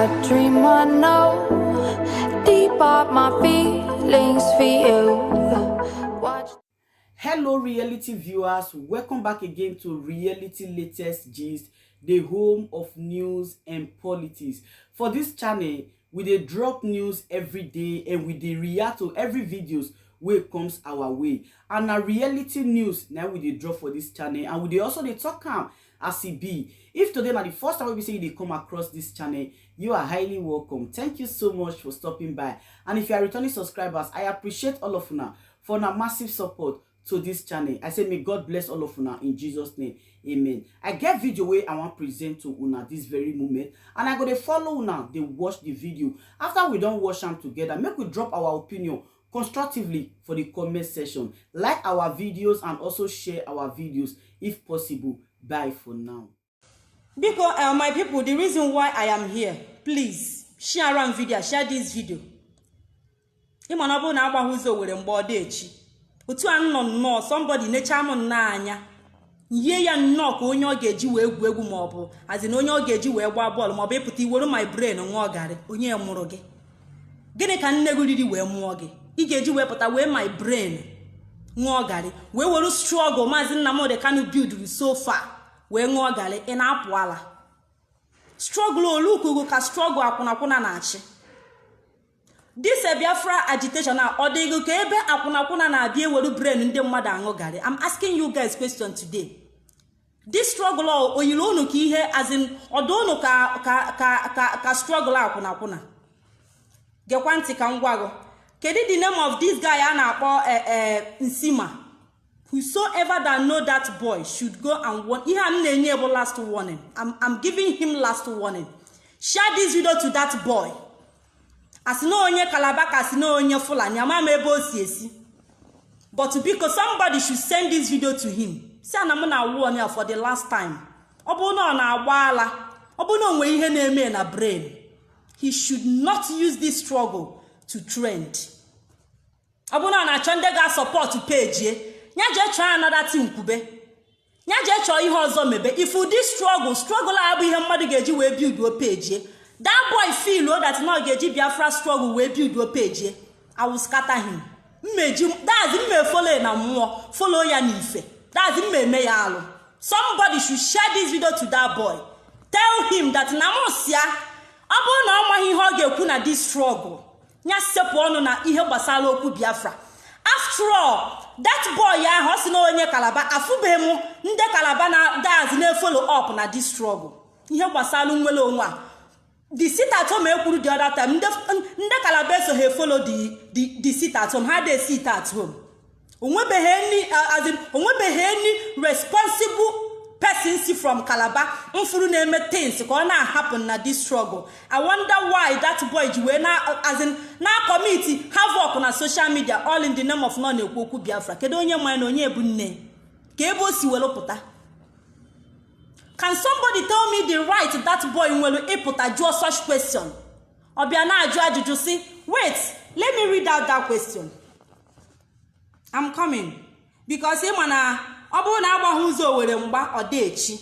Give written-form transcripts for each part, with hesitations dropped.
a dream I know. Deep up my feelings for you. Watch. Hello reality viewers, welcome back again to Reality Latest Gist, the home of news and politics. For this channel, we dey drop news every day and we dey react to every videos wey comes our way. And na reality news now we dey drop for this channel, and we dey also dey talk am as e be. If today na the first time we say you dey come across this channel, you are highly welcome. Thank you so much for stopping by. And if you are returning subscribers, I appreciate all of una for una massive support to this channel. I say may God bless all of una in Jesus name. Amen. I get video wey I want present to una this very moment, and I go to follow una dey watch the video. After we don watch am together, make we drop our opinion constructively for the comment section. Like our videos and also share our videos if possible. Bye for now. Because my people, the reason why I am here, please share around video, share this video. Imanobu na agba huzo were mgbe odechi. Otu an no somebody necha m na anya. Ye ya nnọọ ka onye ọ ga-eji wee egwu egwu ma ọ bụ azin onye ọ ga-eji wee gba bọọlụ ma ọ bụ epụta iwere my brain nwa ọgarị onye mụrụ gị. Gịnị ka nne gị riri wee mụọ gị? Ị ga-eji wee pụta wee my brain nwa ọgarị wee were struggle Maazị Nnamdi Kanu build so far wee nwa ọgarị ị na-apụ ala. Struggle olukugo ka struggle akwụnakwụna na-achị. This Biafra agitation now or they go ebe akwụnakwụna na-abịa ewere brain ndị mmadụ aṅụ garị. I'm asking you guys question today. This struggle oyiri unu ka ihe as in ọdụ unu ka struggle akwụnakwụna. Gekwa ntị ka ngwa gị. Kedu the name of this guy a na-akpọ Nsima? Whosoever that know that boy should go and warn. Ihe am na-enye bụ last warning. I'm giving him last warning. Share this video to that boy. As no onye Kalabaka, as no onye Fulani, amama ebe o si esi. But because somebody should send this video to him. Say na muna warn ya for the last time. Obu no na agbala. Obu no nwe ihe na-eme na brain. He should not use this struggle to trend. Obu no na chonde ga support page ye. Nya je try another thing kube. Nya je cho ihe ozo mebe. If you this struggle abu ihe mmadu ga-eji we build your page ye. That boy feel that not get Biafra struggle will build your page. I will scatter him. That's me follow na more. Follow ya nife. That's me yalo. Somebody should share this video to that boy. Tell him that namosia abo na amaghị ihe ọ ga-ekwu na this struggle. Nya sepụ ọnụ na ihe gbasara okwu Biafra. After all, that boy ya hosi na onye Kalaba afụbeghị m ndị Kalaba na that's na follow up na this struggle. Ihe gbasara nwele onwe. The sit at home ekwuru the other time. Nde Calabeso he follow the sit at home. How they sit at home? Onwebeghị any responsible person from Calabar mfuru na-eme things ka ọ na-happen na this struggle. I wonder why that boy jiwe na as in na committee have work na social media all in the name of no na-ekwu okwu Biafra. Kedu onye nwe na onye ebu nne? Ka ebe o si welo pụta? Can somebody tell me the right that boy will put a draw such question? Obiana Ajuaju say, wait, let me read out that question. I'm coming. Because him na obo na agba huzo were mgba odechi.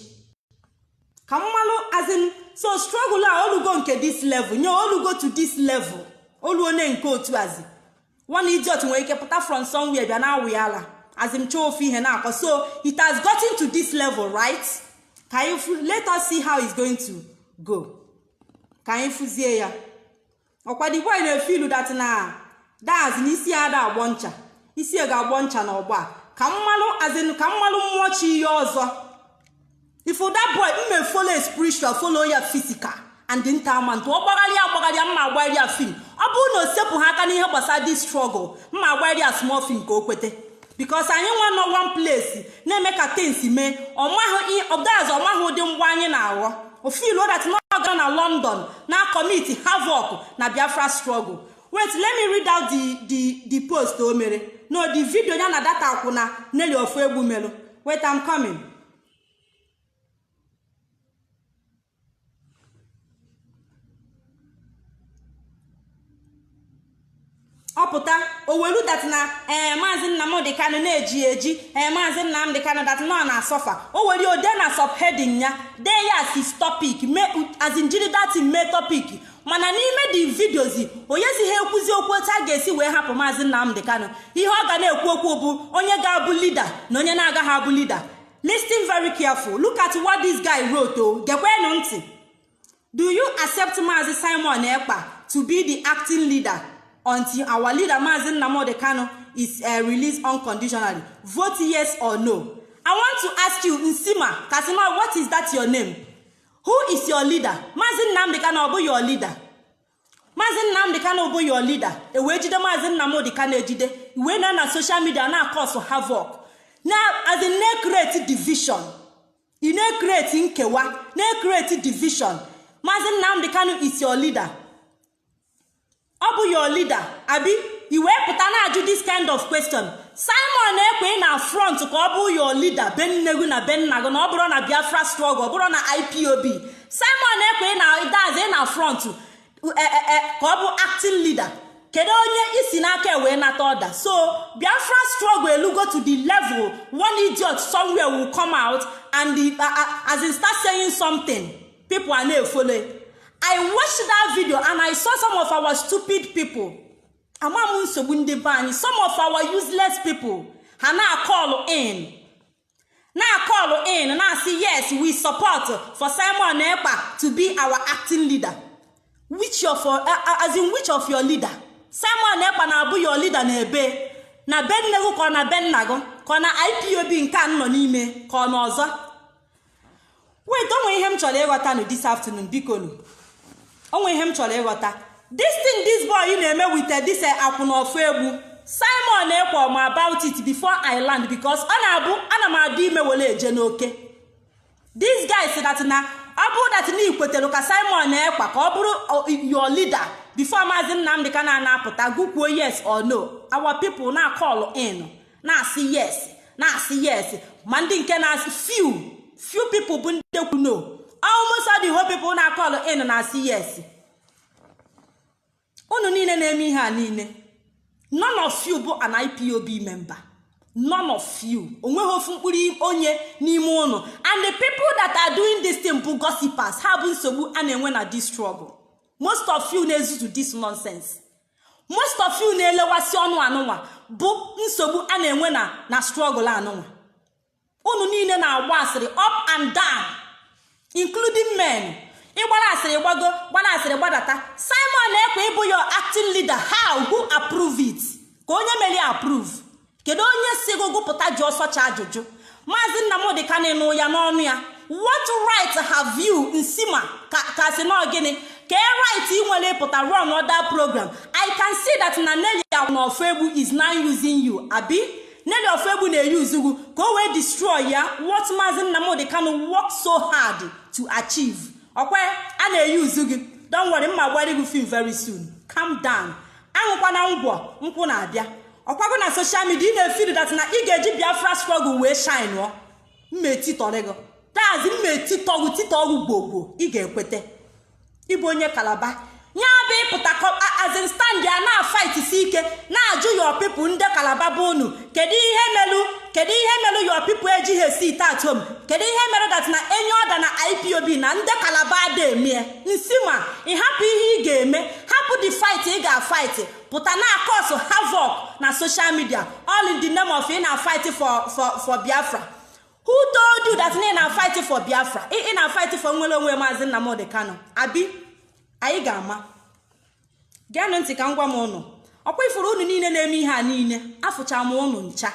Kamalo as in so struggle la olugo nke this level. Nyo olugo to this level. Olu one nke otu azi. One idiot nwe ike puta from somewhere bia na wiala. As him cho fi he na so it has gotten to this level, right? Can you let us see how it's going to go? Can you fuzie ya? Okwa the boy na feel that na that's n'isi ada agboncha. Isi ga agboncha na ogba. Ka mmalu as in ka mmalu mmochi ya ozo. If that boy may follow spiritual, follow ya physical and the interman to ogbagalia mma agba ya film. Obu no sepu ha aka n'ihe gbasa this struggle. Mma agba ya small film ka okwete. Because anyị nwa no one place na-eme ka things mee ọmahụ ọbdaz ọmahụ dị ngwa anyị na-aghọ o feel that no ga na London na committee have work na Biafra struggle. Wait, let me read out the post o mere. No, the video ya na data akwụna Nelly ofu egbu melu. Wait, I'm coming. Oputa owelu that na Maazị Nnamdi Kanu na-eji Maazị Nnamdi Kanu that no na suffer oweli ode na subheading ya there as his topic as in jiri that in topic mana n'ime the videos onyezi ha ekwuzi okwu otu a ga-esi wee hapụ Maazị Nnamdi Kanu. Ihe ọ ga na-ekwu okwu bụ onye ga-abụ leader na onye na-agaghị abụ leader. Listen very careful. Look at what this guy wrote. Gekwenụ ntị. Do you accept Maazị Simon Ekpa to be the acting leader until our leader Maazị Nnamdi Kanu is released unconditionally? Vote yes or no. I want to ask you, Nsima Kasima, what is that your name? Who is your leader? Maazị Nnamdi Kanu obu your leader. Maazị Nnamdi Kanu obu your leader. Ewe jide Maazị Nnamdi Kanu ejide. Iwe na social media na cause havoc. Now, as a create division, you create nkewa, create division. Maazị Nnamdi Kanu is your leader. Obu your leader. Abi, you were put na this kind of question. Simon Ekpa na front ko obu your leader. Ben Negu na Ben Nago na oburo na Biafra struggle, oburo na IPOB. Simon Ekpa na that's na front ko obu acting leader. Kedu onye isi n'aka we na order. So Biafra struggle will go to the level one idiot somewhere will come out and as he start saying something, people are not following. I watched that video and I saw some of our stupid people. Some of our useless people and now call in. And I say yes, we support for Simon Ekpa to be our acting leader. Which of your leader? Simon Ekpa na abu your leader na ebe na Ben Nego ko na Ben Nago ko na IPOB nke anọ n'ime ko na ọzọ. Wait, don't we him chole ịghọta no this afternoon biko no. Onwe him chole ịghọta. This thing this boy you na-eme with this akwụna ofu egbu. Simon Ekpa ma about it before I land because ana m adi ime wele eje n'oke. This guy said that na abu that ni ikwetelu ka Simon Ekpa ka ọ bụrụ your leader before Maazị Nnamdi Kanu na-apụta gụkwuo yes or no. Our people na call in na say yes ma ndị nke na few people bụ ndị kwu no. Almost all the whole people na call in na say yes. Unu niile na-eme ihe a niile. None of you bụ an IPOB member. None of you. Onweghị ofu mkpụrụ onye n'ime unu. And the people that are doing this thing bụ gossipers. Ha bụ nsogbu a na-enwe na this struggle. Most of you na-ezuzu this nonsense. Most of you na-elewasi ọnụ anụnwa bụ nsogbu a na-enwe na struggle anụnwa. Unu niile na-agba asịrị up and down, including men. Ịgbara asịrị gbago, gbara asịrị gbadata. Simon Ekpa ịbụ your acting leader. How? Who approve it? Ka onye mere approve. Kedu onye si go gụpụta ji ọsọ cha ajụjụ? Maazị Nnamdi Kanu nụ ya n'ọnụ ya. What right have you Nsima ka si no gịnị? Ke right ị nwere pụta run other program. I can see that na Nelly Ofegbu is now using you. Abi Nelly Ofegbu na-use you ka o wee destroy ya what Maazị Nnamdi Kanu work so hard to achieve. Okay, a na-use you. Don't worry, mma gbara gị film very soon. Calm down. Anwụkwana ngwọ nkwụ na-abịa. Ọkwago na social media na feel that na ị ga-eji Biafra struggle wee shine o. Mmeti torego. That's mmeti togu gbogbo. Ị ga-ekwete. Ibu onye Kalaba. Nya be pụta as in stand ya na fight si ike na ajụ your people ndị Kalaba bụ unu. Kedu ihe melu your people eji he sit at home. Kedu ihe mere that na enye order na IPOB na ndị Kalaba ada emie. Nsima, ị hapụ ihe ị ga-eme, hapụ the fight ị ga-fight. Pụta na cause havoc na social media all in the name of in a fight for Biafra. Who told you that in a fight for Biafra? In a fight for Nwelonwe Maazị Nnamdi Kanu. Abi anyị ga-ama. Geenụ ntị ka ngwa m unu. Ọkwa ifuru unu niile na-eme ihe a niile, afụcha m unu ncha.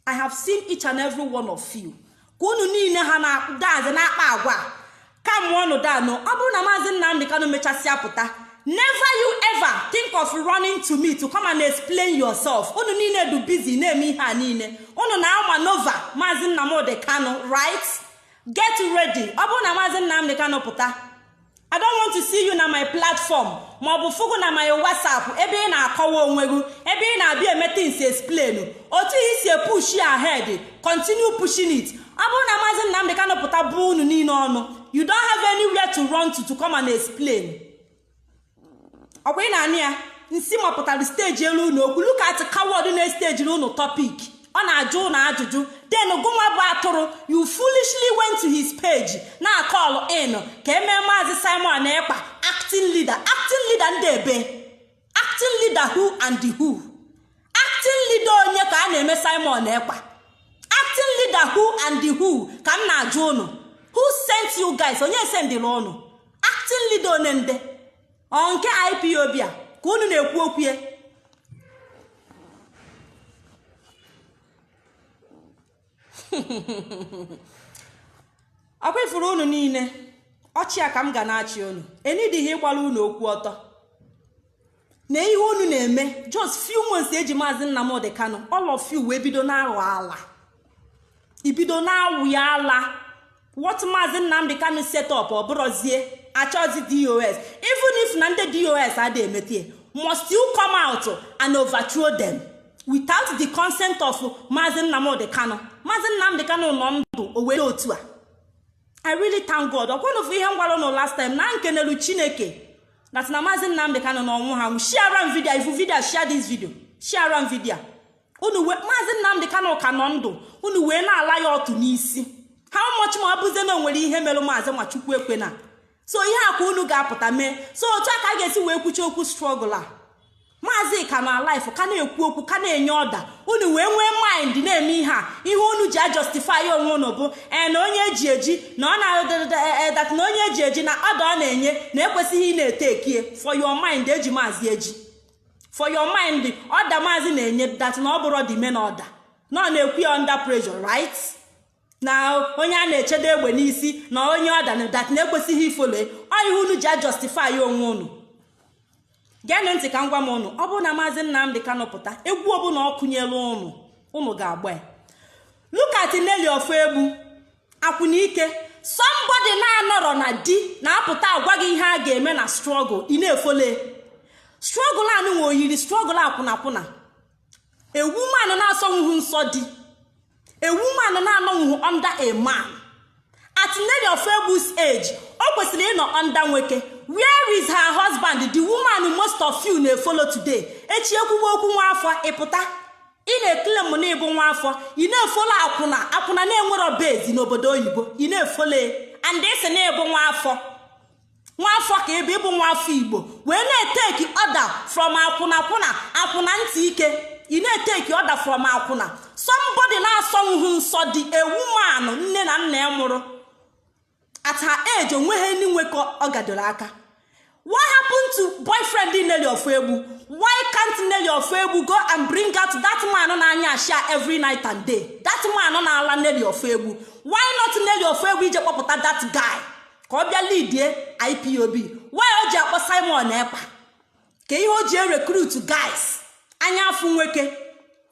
I have seen each and every one of you. Ka unu niile ha na daze na akpa agwa. Ka m unu da no. Ọ bụrụ na Maazị Nnamdi Kanu mechasị apụta, never you ever think of running to me to come and explain yourself. Unu niile do busy na-eme ihe a niile. Unu na maneuver Maazị Nnamdi Kanu, right? Get ready. Ọ bụrụ na Maazị Nnamdi Kanu pụta, I don't want to see you na my platform. Maọbụ fugu na my WhatsApp. Ebe ị na-akọwa onwegu. Ebe ị na-abịa eme things explain. Otu isi push ahead. Continue pushing it. Ọ bụrụ na Maazị Nnamdi Kanu pụta bụ unu niile ọnụ. You don't have anywhere to run to come and explain. Ọkwa ị na-anị ya. Nsima pụtara stage elu unu okwu. Look at coward na stage unu topic. Ọ na-ajụ na ajụjụ. Then Goma Batoro, you foolishly went to his page. Now call in. Keme Maazị Simon Ekpa, acting leader. ndị ebe acting leader who and the who acting leader onye ka a na-eme Simon Ekpa acting leader who and the who ka m na-ajụ unu who sent you guys onye sendịrị unu acting leader onye nde ọ nke IPOB a ka unu na-ekwu okwu ya ọkwa ifuru unu niile ọchị a ka m ga na-achị unu enidighi ịgbara unu okwu ọtọ na ihe unu na-eme just few months eji Maazị Nnamdi Kanu all of you wee bido na-aghọ ala ibido na-awụ ya ala what Maazị Nnamdi Kanu set up ọ bụrụzie achọzi DOS even if na ndị DOS adị emetie must you come out and overthrow them without the consent of Maazị Nnamdi Kanu. Maazị Nnamdi Kanu nọ ndụ o were otu a. I really thank God. Ọkwanụ ihe m gwara unu last time na nkenelu Chineke that na Maazị Nnamdi Kanu na ọnwụ ha share am video if you video share this video share am video unu we Maazị Nnamdi Kanu ka nọ ndụ unu wee na-ala ya otu n'isi how much more abụze na nwere ihe mere Maazị Nwachukwu ekwe na so ihe akwa unu ga-apụta mee so otu aka a ga-esi wee kwuche okwu struggle a Maazị ka na life ka na-ekwu okwu ka na-enye ọda unu wee nwee mind na-eme ihe unu ji justify onwe unu bụ na onye eji eji na ọ na-that na onye eji eji na ọda ọ na-enye na ekwesịghị ị na-ete ekie for your mind eji Maazị eji for your mind ọda Maazị na-enye that na ọ bụrụ dị men ọda na ọ na-ekwu ya under pressure right na onye a na-echedo egbe n'isi na onye ọda na that na ekwesịghị ifolo ọ ihe unu ji justify onwe unu geenụ ntị ka m gwa m unu ọ bụrụ na Maazị Nnamdi Kanu pụta egwu ọbụla ọ kụnyelu unu ga-agba ya look at Nelly Ofegbu akwụnike somebody na-anọrọ na di na-apụta agwa gị ihe a ga-eme na struggle ị na-efole struggle anụ nwe oyiri struggle akwụnakwụna a woman na-asọnwuhu nsọ di a woman na-anọnwuhu under a man at Nelly Ofegbu's age o kwesịrị ịnọ under nwoke. Where is her husband? The woman most of you na-follow today. Echi ekwugbo okwu nwa afọ ịpụta ị na-ekele m na ịbụ nwa afọ ị na-efolo akwụna na-enwero base n'obodo oyibo ị na-efolo and isi na ịbụ nwa afọ ka ebe ịbụ nwa afọ Igbo wee na-eteki order from akwụna ntị ike ị na-eteki order from akwụna somebody na-asọnwuhu nsọ dị a woman nne na nna ya mụrụ at her age onweghị ndị nwekọ ọ gadoro aka. What happened to boyfriend Nelly Ofegbu? Why can't Nelly Ofegbu go and bring out that man na-anya asha every night and day? That man na-ala Nelly Ofegbu. Why not Nelly Ofegbu ije kpọpụta that guy ka ọ bịa lead IPOB? Why o ji akpọ Simon Ekpa ka ihe o ji recruit guys anya afụ nwoke?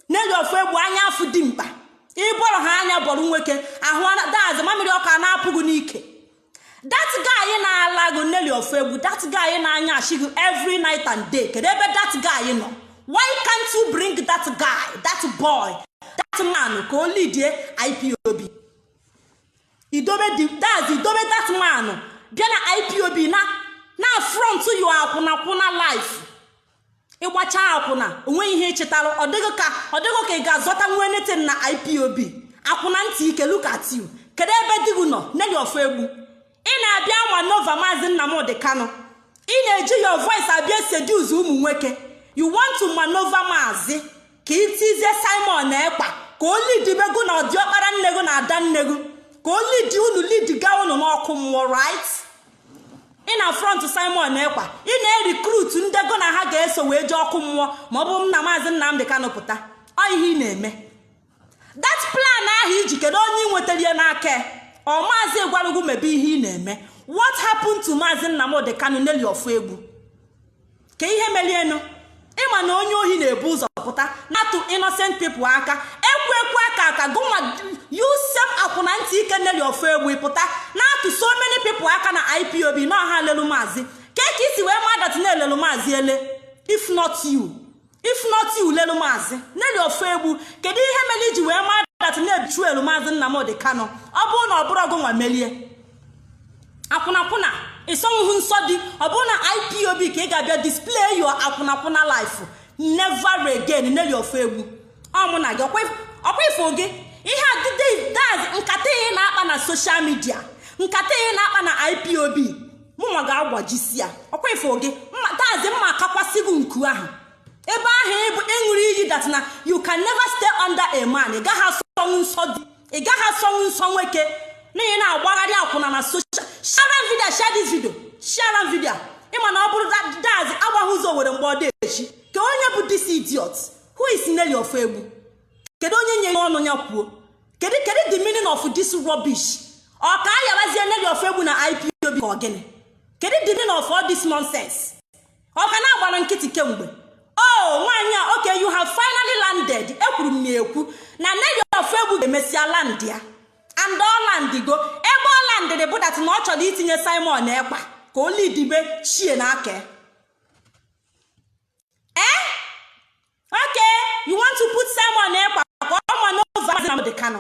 Nelly Ofegbu anya afụ dimkpa ịbọrọ ha anya bọrọ nwoke ahụ daazị mamiri ọka na-apụghị n'ike. That guy na-alago Nelly Ofegbu, that guy na-anya ashigo every night and day. Kedebe that guy no? Why can't you bring that guy, that boy, that man ko lead IPOB? Idobe that man bịa na IPOB na front you akwụna life. Ịgbacha akwụna onwe ihe chetara ọdịgo ka ị ga-azọta nwenete na IPOB. Akwụna ntị ike look at you. Kedebe digu no Nelly Ofegbu. Ị na-abịa nwa Nova Maazị Nnamdi Kanu ị na-eji your voice abịa seduce ụmụ nwoke you want to maneuver Maazị ka itizie Simon Ekpa ka o lead bego na ọdiọkpara nnego na ada nnego ka o lead unu lead ga unu n'ọkụ mmụọ right ị na front Simon Ekpa ị na-recruit ndego na ha ga-eso wee je ọkụ mmụọ ma ọ bụ na Maazị Nnamdi Kanu pụta ọ ihe ị na-eme that plan ahụ iji kedu onye nwetara ya n'aka ọ Maazị Gwarugu mebe ihe ị na-eme. What happened to Maazị Nnamdi Kanu Nelly Ofegbu? Ka ihe melienu ịma na onye ohi na-ebu ụzọ pụta na-atụ innocent people aka ekwe aka gụnwa you same akwụna ntị ike Nelly Ofegbu pụta na-atụ so many people aka na IPOB na ọha lelu Maazị ka isi wee madat na-elelu Maazị ele if not you lelu Maazị Nelly Ofegbu kedu ihe mere iji wee madat na-ebichu elu Maazị Nnamdi Kanu ọ bụrụ na ọ bụrụ ọgụ nwa melie akwụna ịsọnwuhu nsọ dị ọ bụrụ na IPOB ka ị ga-abịa display your akwụna life never again Nelly Ofegbu ọ mụ na gị ọkwa ifo gị ihe adịdị daz nkata ihe na-akpa na social media nkata ihe na-akpa na IPOB mụnwa ga-agbajisi ya ọkwa ifo gị daazị mma akakwasịghị nku ahụ ebe ahụ ịṅụrụ iyi that na you can never stay under a man ị gaghị asọnwụ nsọ dị ị gaghị asọnwụ nsọ nwoke n'ihi na agbagharị akwụna na social share video share this video share video ịma na ọ bụrụ daazị agbaghị ụzọ were mgbe ọ dị echi ka onye bụ this idiot who is Nelly Ofegbu kedu onye nye ọnụ ya kwuo kedu the meaning of this rubbish ọ ka ayabazie Nelly Ofegbu na IPOB ka ogene kedu the meaning of all this nonsense ọ ka na-agbara nkịtị kemgbe oh nwanyị a okay you have finally landed ekwuru m na-ekwu na Nelly Ofegbu ga-emesia land ya and all land go ebe ọ landed bụ that na ọ chọrọ itinye Simon Ekpa ka o lidibe chie n'aka okay you want to put Simon Ekpa ka ọ ma n'ova Nnamdi Kanu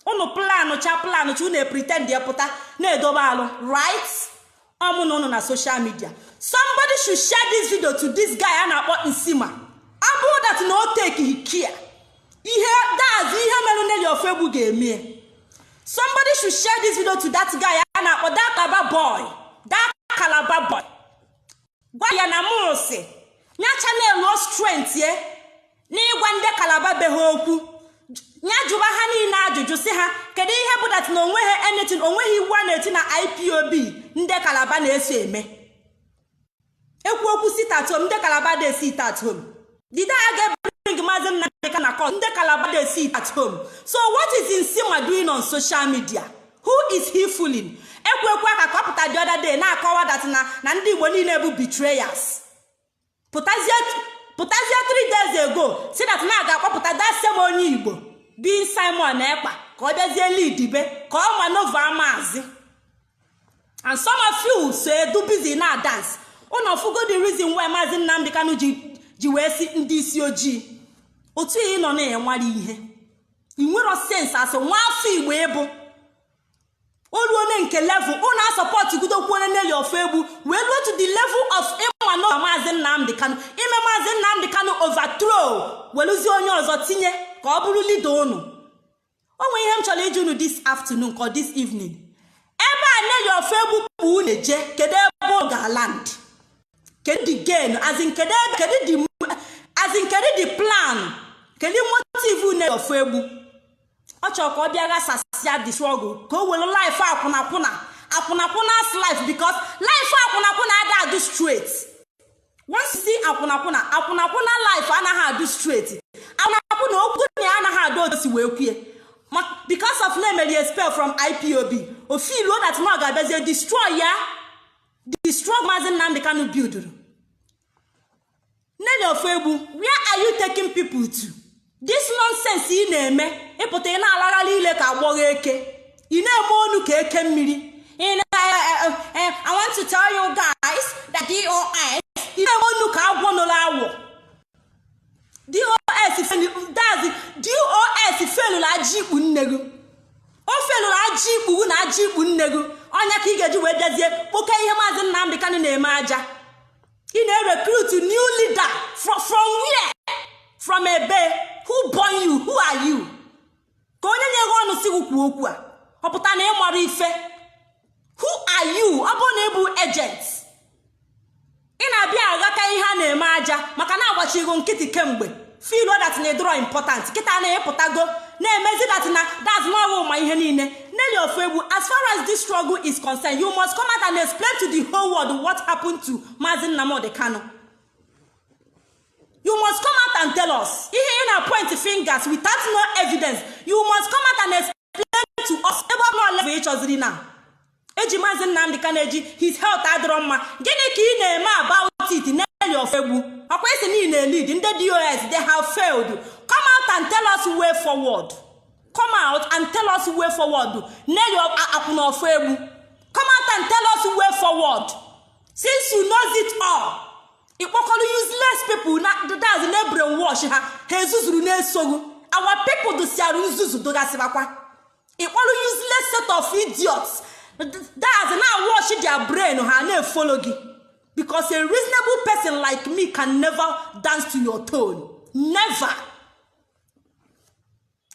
unu plan cha unu pretend ya pụta na-edobe alụ right ọmụ na social media somebody should share this video to this guy a na-akpọ Nsima abụ that na o take care ihe daazị ihe mere Nelly Ofegbu ga-eme somebody should share this video to that guy a na-akpọ that Calabar boy gwa ya na mụrụsị nya channel no strength ye n'ịgwa ndị Calabar be ha okwu nya jụba ha niile ajụjụ si ha kedu ihe bụ that na onweghị anything onweghị iwu a na-eti na IPOB ndị Calabar na-eso eme ekwu okwu sit at home ndị Calabar dey sit at home did I get bring Mazi Nnamdi Kanu na court ndị Calabar dey sit at home so what is Nsima doing on social media who is he fooling ekwu aka kọpụta the other day na-akọwa that na ndị Igbo niile bụ betrayers pụtazie 3 days ago si that na ga-akpọpụta that same onye Igbo bin Simon Ekpa ka ọ bịazie lidibe ka ọ manova Maazị and some of you so do busy na dance unu fugo the reason why Maazị Nnamdi Kanu ji wee si ndị isi ojii otu ị nọ na-enwere ihe i nwere sense asị nwa afọ Igbo ebo oruone nke level unu support gudokwu Nelly Ofegbu wee go to the level of ịma no Maazị Nnamdi Kanu ime Maazị Nnamdi Kanu overthrow weluzi onye ọzọ tinye ka ọ bụrụ leader unu onwe ihe m chọrọ iju unu this afternoon or this evening ebe a Nelly Ofegbu kpu unu eje kedu ebe ọ ga-land kedu the gain as in kedu the plan kedu motive Nelly Ofegbu ọ chọrọ ka ọ bịa gasasịa the struggle ka o were life akwụnakwụna life because life akwụnakwụna ada do straight once you see akwụnakwụna life anaghị adu straight akwụnakwụna okwu na anaghị adu odosi wee kwue because of na emeli expel from IPOB o feel that na ọ ga-abịazie destroy Maazị Nnamdi Kanu build Nelly Ofegbu where are you taking people to this nonsense ị na-eme ịpụta ị na-alagharị ile ka agbọghọ eke ị na-eme onu ka eke mmiri I want to tell you guys that DOS ị na-eme onu ka agwọ nụrụ awọ DOS felụrụ aji ikpu nne gị o felụrụ aji ikpu na aji ikpu nne gị ọnya ka ị ga-eji wee bịazie kpoke ihe Maazị Nnamdi Kanu na-eme aja ị na-recruit new leader from where from ebe who born you who are you ka onye nye ọnụ si kwuo okwu a ọ pụta na ịmara ife who are you ọ bụ na ịbụ agent ị na-abịa aghọta ihe a na-eme aja maka na agbachigo nkịtị kemgbe feel that na draw important kịta na ịpụtago na-emezi that na that's not all my ihe niile Nelly Ofegbu as far as this struggle is concerned you must come out and explain to the whole world what happened to Maazị Nnamdi Kanu. You must come out and tell us. If you na point fingers without no evidence, you must come out and explain to us about no level each other now. Eji Maazị Nnamdi Kanu eji his health adịrọ mma. Gịnị ka ị na-eme about it Nelly Ofegbu? Ọkwa isi niile lead ndị DOS they have failed. Come out and tell us way forward. Come out and tell us way forward. Nelly Ofegbu. Come out and tell us way forward. Since you know it all. Ikpokolu useless people that's in a brainwash ha ezuzuru na-esogbu our people do siaru uzuzu dogasibakwa Ikpokolu useless set of idiots that's now wash their brain ha na follow gi because a reasonable person like me can never dance to your tone never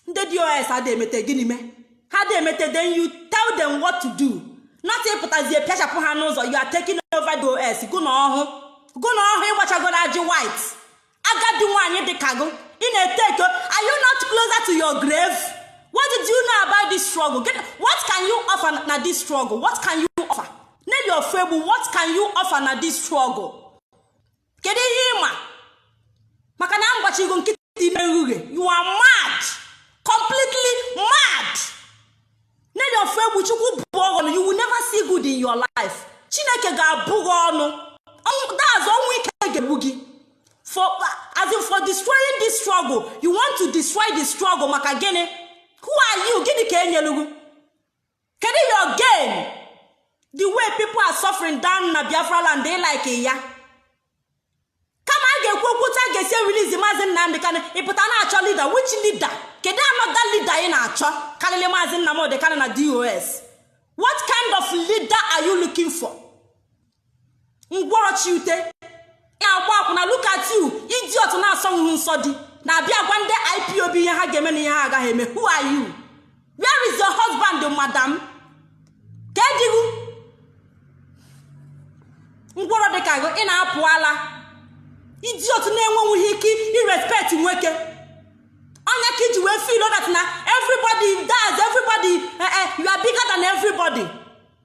ndị DOS ha dey emete gini me ha dey emete then you tell them what to do not ịpụtazie pịachapụ ha n'ụzọ. You are taking over the OS. Go n'ọhụ ịgbachagoro ajị white. Agadi nwaanyị dịka gụ. Ị na-eteke. Are you not closer to your grave? What did you know about this struggle? What can you offer na this struggle? What can you offer? Name your febu, what can you offer na this struggle? Kedu ihe ịma? Maka na mgbachigo nkịtị ime nrughe. You are mad. Completely mad. Name your febu chukwu bụọ. You will never see good in your life. Chineke ga-abụghị ọnụ. That's only ike ga-egbu gị. For destroying this struggle, you want to destroy the struggle. Maka gịnị? Who are you? Gịnị ka enyelu? Kedu your gain? The way people are suffering down na Biafra land, they like it, yeah. Kama a ga-ekwukwuta ga-esi release Maazị Nnamdi Kanu, ịpụta na-achọ leader. Which leader? Kedu another leader ị na-achọ? Karịrị Maazị Nnamdi Kanu na DOS. What kind of leader are you looking for? Ngwọrọchi ute. Na-agba akwụna, look at you. Idiot na-asọ nsọ di. Na-abịa gwa ndị IPOB ihe ha ga-eme na ihe ha agaghị eme. Who are you? Where is your husband, madam? Kedigu? Ngwọrọ dịka gị ị na-apụ ala. Idiot na-enwenwughị ike irespect nwoke. Onye ka iji wee feel that na everybody does, everybody you are bigger than everybody.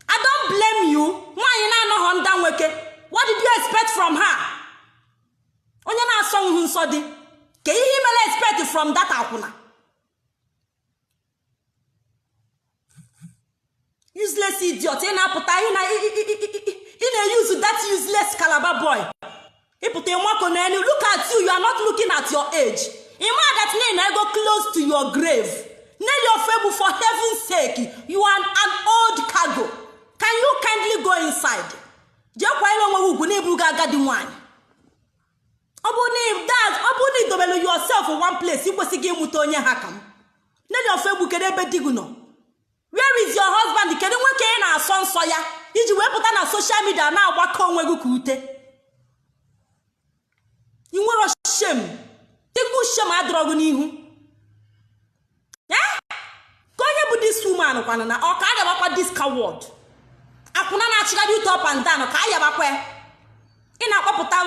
I don't blame you. Nwaanyị na-anọghọ nda nwoke. What did you expect from her? Onye na-asọ nsọ dị. Ka ihe mere expect from that akwụna? Useless idiot. Ị na-apụta ị na-use that useless Calabar boy. Ịpụta nwako na enu. Look at you. You are not looking at your age. Ima that na go close to your grave. Nail your febu, for heaven's sake. You are an old cargo. Can you kindly go inside? Jekwa ile nwe ugwu na-ebuga agadi nwanyị. Obuni dobelu yourself in one place. Ikwesịghị ịmụta onye ha kam. Nail your febu kedu ebe digu no. Where is your husband? Kedu nwoke ị na-asọ nsọ ya? Iji wee pụta na social media na-agbakọ onwe gị ka ute. You nwere shame. Tiku shame adrogu n'ihu. Eh? Ka onye bụ this woman kwana na ọ ka agabakwa this coward. Akwụna na-achịgharị ute up and down ka ayabakwa. Ị na-akpọpụta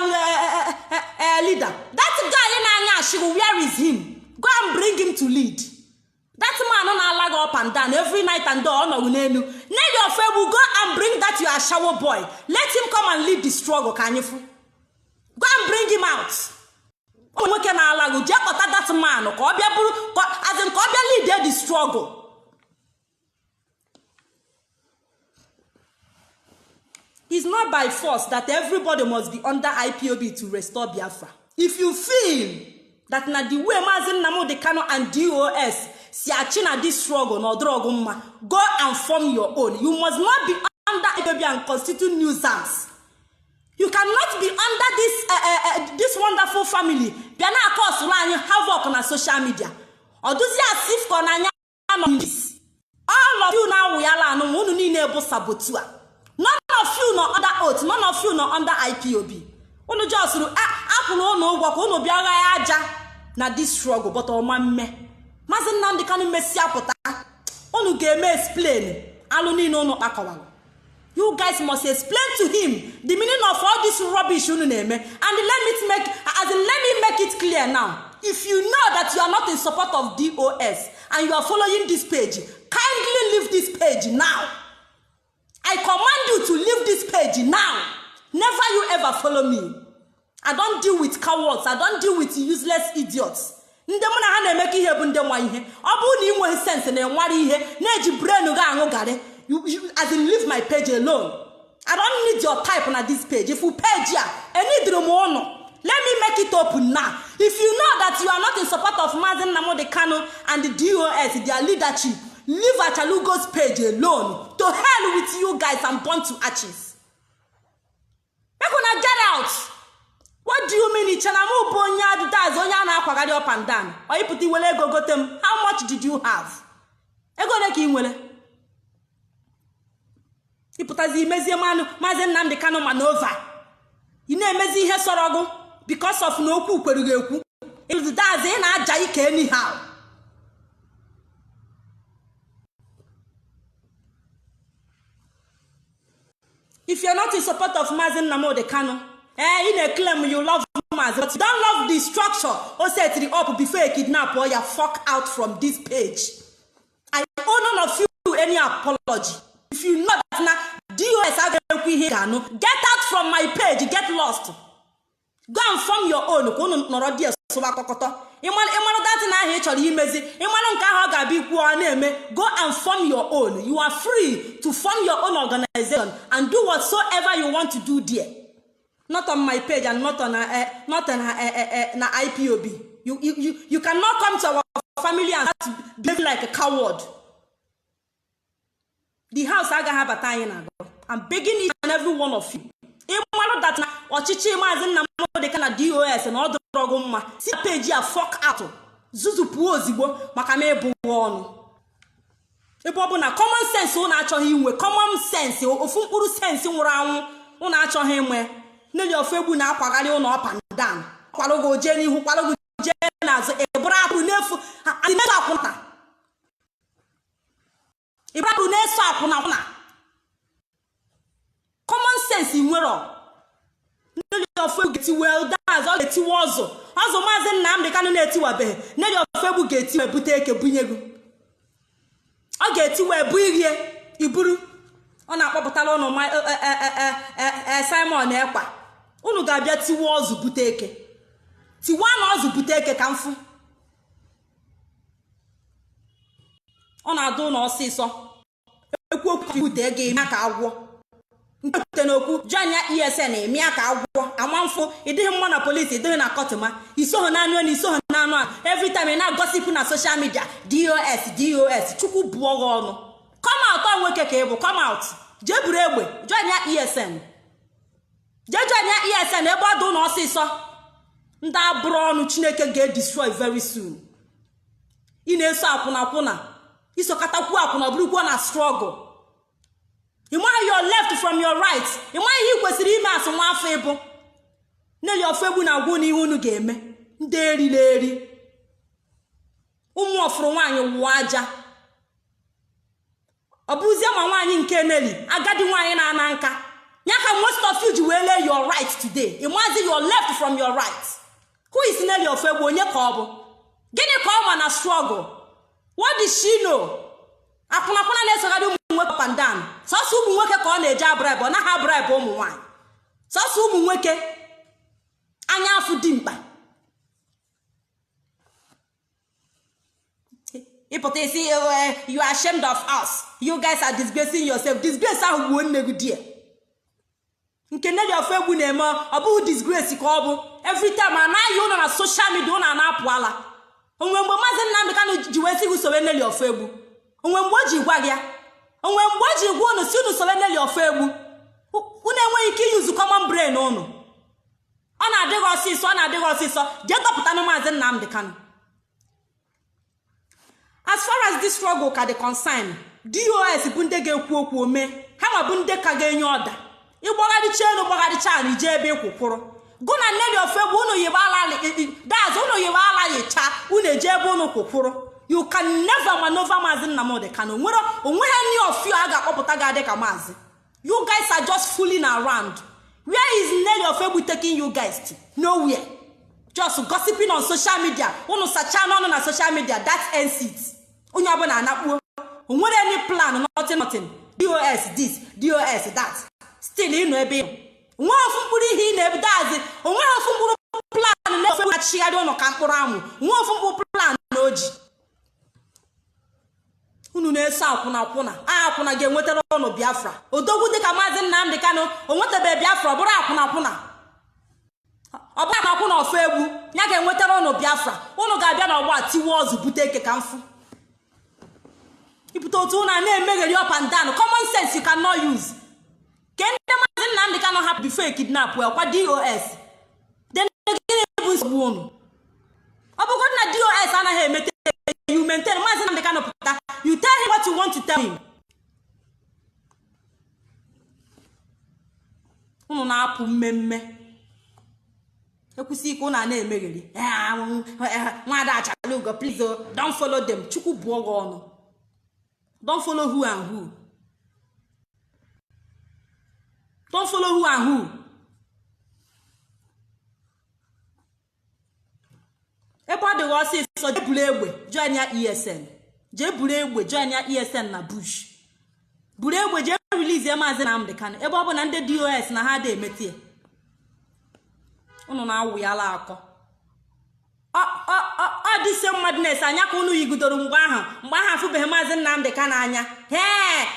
leader. That guy ị na-anya ashiru, where is him? Go and bring him to lead. That man na-alaga up and down every night and day ọ nọ n'elu. Name your febu, go and bring that your shower boy. Let him come and lead the struggle ka anyị fu. Go and bring him out. Nwoke na-alaga je kpọta that man ka ọ bịa bụrụ as in ka ọ bịa lead the struggle. It's not by force that everybody must be under IPOB to restore Biafra. If you feel that na the way Maazị Nnamdi Kanu and DOS si achi na this struggle no drogo mma, go and form your own. You must not be under IPOB and constitute nuisance. You cannot be under this wonderful family. Biana cause anyị havoc na social media. Oduzi asif ko na anya this. All of you now we are no unu niile bụ sabotua. None of you no under oath, none of you no under IPOB. Unu just akwụrụ unu ụgwọ ka unu bịara ya aja na this struggle, but ọma mme. Maazị Nnamdi Kanu mesi apụta. Unu ga-eme explain alụ niile unu kpakọwara. You guys must explain to him the meaning of all this rubbish unu na-eme. And let me make it clear now. If you know that you are not in support of DOS and you are following this page, kindly leave this page now. I command you to leave this page now. Never you ever follow me. I don't deal with cowards. I don't deal with useless idiots. Ndị mụ na ha na-emeka ihe bụ ndị nwa ihe. Ọ bụrụ na ị nweghị sense na enwara ihe na-eji brain ga aṅụ garị. As in leave my page alone. I don't need your type on this page. If you page here, I need the mono. Let me make it open now. If you know that you are not in support of Maazị Nnamdi Kanu and the DOS, their leadership, leave Achalugo's page alone. To hell with you guys and burn to ashes. We're gonna get out. What do you mean? Ichanamu bonya does onya na akwagari up and down. Or you put wele go gotem. How much did you have? Ego neki nwele. Iputazi imezi manu Maazị Nnamdi Kanu manova. You na-emezi ihe sorogo because of no okwu kwerugo ekwu. It does na aja ike anyhow. if you're not in support of Mazi Nnamdi Kanu, in a claim you love Mazi, but you don't love the structure or set it up before you kidnap or you fuck out from this page. I owe none of you any apology. If you know that now, DOS get out from my page, get lost. Go and form your own. Go and form your own. You are free to form your own organization and do whatsoever you want to do there. Not on my page and not on IPOB. You cannot come to our family and behave like a coward. The house I have a time. I'm begging each and every one of you. That ọchịchị Mazi Nnamdi Kanu DOS na ọdụ rọgụ mma si page ya fuck out zuzupu ozigbo maka na ebu ọnụ ebe ọ bụ na common sense ụnụ achọghị inwe common sense ofu mkpụrụ sense nwụrụ anwụ ụnụ achọghị inwe n'eli ofu egbu na-akwagharị ụnụ up and down kwalogo je n'ihu kwalogo je n'azụ eburu apụ n'efu na-eso akwụna iburu na-eso akwụna common sense nwere Neli ofu geti well that's all geti wozo ozo Mazi Nnamdi Kanu na-etiwabeghị neli ofu egbu geti we bute eke bunyegu ọ ga-eti we bu irie iburu ọ na-akpọpụtala ụnụ Simon Ekpa ụnụ ga-abịa tiwa ozu bute eke tiwa na ozu bute eke ka mfu ọ na-adụ ụnụ ọsịsọ ekwu okwu bute ego ime ka agwọ nkete n'okwu janya ESN eme aka agwọ amamfo ịdịghị mma na polisi ịdịghị na kọtụma isoho na anụ every time na gossip na social media DOS chukwu buo gị ọnụ come out on nwoke ka ịbụ come out jee buru egbe janya ESN ebe ọ dị na ọsịsọ ndị abụrụ ọnụ Chineke ga-destroy very soon. Ị na-eso akwụna isokatakwu akwụna bụrụkwa na struggle. You want your left from your right. You want he kwesịrị ime asị nwa afọ ịbụ. Neli ofu egbu na agwụ n'ihu unu ga-eme. Ndị erileri. Ụmụ ọfụrụ nwaanyị wụọ aja. Ọ bụzie ma nwaanyị nke Neli, agadi nwaanyị na-ana nka. Nyaka most of you ji wee lee your right today. You want your left from your right. Who is Neli ofu egbu onye ka ọ bụ? Gịnị ka ọ ma na struggle? What does she know? Akwụna na-esogharị ụmụ nwoke pandan sọsọ ụmụ nwoke ka ọ na-eje abribe ọ naghị abribe ụmụ nwaanyị sọsọ ụmụ nwoke anya afụ dị mkpa ịpụta isi you are ashamed of us, you guys are disgracing yourself. Disgrace ahụ gbuo nne gị die nke Neli ofu egbu na-eme ọ bụghị disgrace ka ọ bụ every time anaghị ụnọ na social media ụnọ na-apụ ala onwe mgbe Mazi Nnamdi Kanu ji wee sị gị sowe Neli ofu egbu onwe mgbe o ji gwa gị onwe mgbe o ji gwa unu si unu sowe Neli ofu egbu unu enweghị ike iyuzu common brain unu ọ na-adịghị ọsịsọ jee dọpụta na Mazi Nnamdi Kanu. As far as this struggle ka dị concern DOS bụ ndị ga-ekwu okwu ome ha ma bụ ndị ka ga-enye ọda ịgbagharịcha elu gbagharịcha anyị jee ebe ịkwụkwụrụ gụ na Neli ofu egbu unu yiwe ala yicha unu eje ebe unu kwụkwụrụ. You can never maneuver Mazi Nnamdi Kanu. Onwe any of you aga akpọpụta ga-adị ka Mazi. You guys are just fooling around. Where is Neli ofu egbu taking you guys to? Nowhere. Just gossiping on social media. Unu sacha no na social media. That ends it. Onye ọbụla anakpuo. Onwere any plan, nothing. DOS this, DOS that. Still inu ebe. Onwe ofu mkpụrụ ihe ị na-ebido azi. Onwe ofu mkpụrụ plan na ofu egbu achịgharị ụnụ ka mkpụrụ amụ. Onwe ofu mkpụrụ plan na oji. Unu na-eso akwụna ga-enwetara ọnụ Biafra. Odogwu dịka Mazi Nnamdi Kanu o nwetabe Biafra bụrụ akwụna ọ bụ akwụna ofu egbu ya ga-enwetara ọnụ Biafra. Unu ga-abịa n'ọgba tiwa ozu bute eke ka mfu ibute otu unu na-emegheri up and down. Common sense you cannot use. Ke ndị Mazi Nnamdi Kanu hapụ before kidnap kwa DOS then gịnị bụ nsogbu unu? Ọ bụgodị na DOS anaghị emete you maintain Mazi Nnamdi Kanu pụta you tell him what you want to tell him. Unu na-apụ mmemme ekwusi ike unu na-emegheri nwada Achalugo please don't follow them. Chukwu buo gị ọnụ. Don't follow who and who. don't follow who and who. Ebe ọ dịghị ọsịsọ jee buru egbe join ya ESN, jee buru egbe join ya ESN na bush, buru egbe jee release Maazị Nnamdi Kanu ebe ọ bụ na ndị DOS na ha dị emetie unu na-awụ ya la akọ. Ọ dị se madness anya ka unu yigudoro mgbe ahụ afụbeghị Maazị Nnamdi Kanu anya.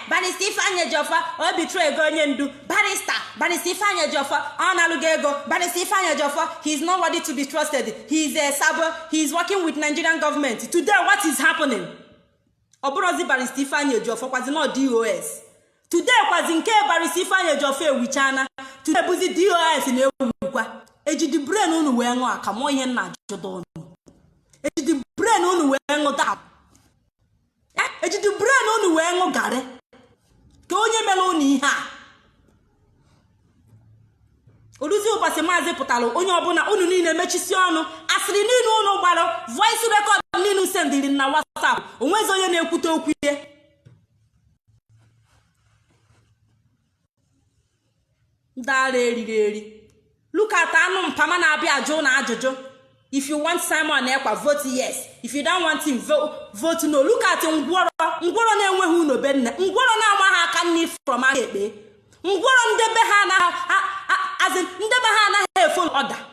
Barrister Ifeanyi Ejiofor o betray ego onye ndu. Barrister Ifeanyi Ejiofor ọ na-alụgo ego. Barrister Ifeanyi Ejiofor, he is not worthy to be trusted. He is a sabo. He is working with Nigerian government. Today what is happening? Ọ bụrụzi Barrister Ifeanyi Ejiofor kwazi no DOS. Today kwazi nke Barrister Ifeanyi Ejiofor ewichana. Today buzi DOS na-ewukwa. Ejidi brain unu wee ṅụ aka mọ ihe nna ajụdo unu. Ejidi brain unu wee ṅụ da. Ejidi brain unu wee ṅụ garị. Ka onye mere unu ihe a. Oluzi ụbọchị Maazị pụtara onye ọbụla unu niile mechisi ọnụ. Asịrị niile unu gbara, voice record niile sendiri na WhatsApp. Onwezi onye na-ekwute okwu ihe. Ndara eriri. Look at anu mpama na abịa ajụ na ajụjụ. If you want Simon Ekpa, vote yes. If you don't want him, vote no. Look at ngworo na-enweghị unu be nne. Ngworo na-amaghị aka nni from aka ekpe. Ngworo ndebe ha anaghị efol order.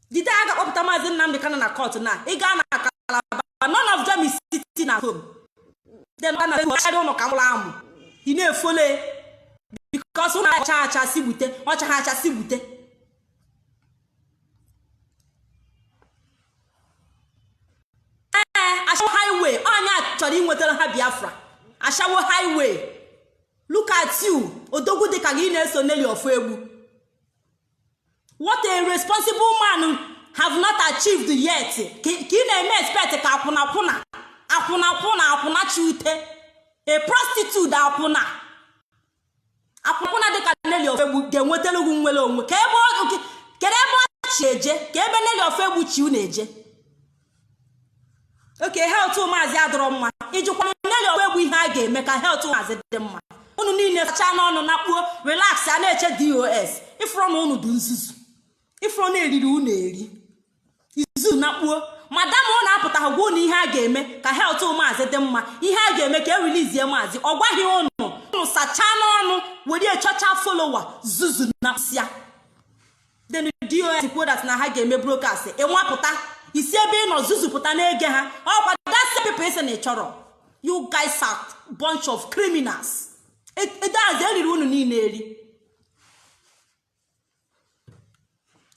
Dide aga kpọpụta Maazị Nnamdi Kanu na court na ị gaa na Calabar. None of them is sitting at home. Then I don't know ka mụrụ amụ. Ị na-efole because una acha si bute, ọcha si bute. Ashawo highway, anya chọrọ inwetara ha Biafra. Ashawo highway. Look at you, odogwu dị ka gị na-eso Nelly Ofuegbu. What a responsible man have not achieved yet. Ka ị na-eme expect ka akwụna chute. A prostitute akwụna dị ka Nelly Ofuegbu ga-enwetara ugwu nwere onwe. Ka ebe ọ chi eje, ka ebe Nelly Ofuegbu chi unu eje. Okay, health Maazị adọrọ mma. Ijikwa Nelly Ofuegbu ihe a ga-eme ka health Maazị dị mma. Unu niile sacha n'ọnụ na kpuo, relax, a na-eche DOS. Ifro na unu du nzuzu. Ifro na eriri unu eri. Izu na kpuo. Madam unu apụtaghị gwa unu ihe a ga-eme ka health Maazị dị mma. Ihe a ga-eme ka release Maazị. Ọ gwaghị unu sacha n'ọnụ were chọcha follower zuzu na sia. Then DOS kwuo that na ha ga-eme broadcast. Enwapụta isi ebe ị nọ zuzupụta na-ege ha. Ọkwa that's the people ise na ịchọrọ. You guys are bunch of criminals. That's eriri unu niile eri.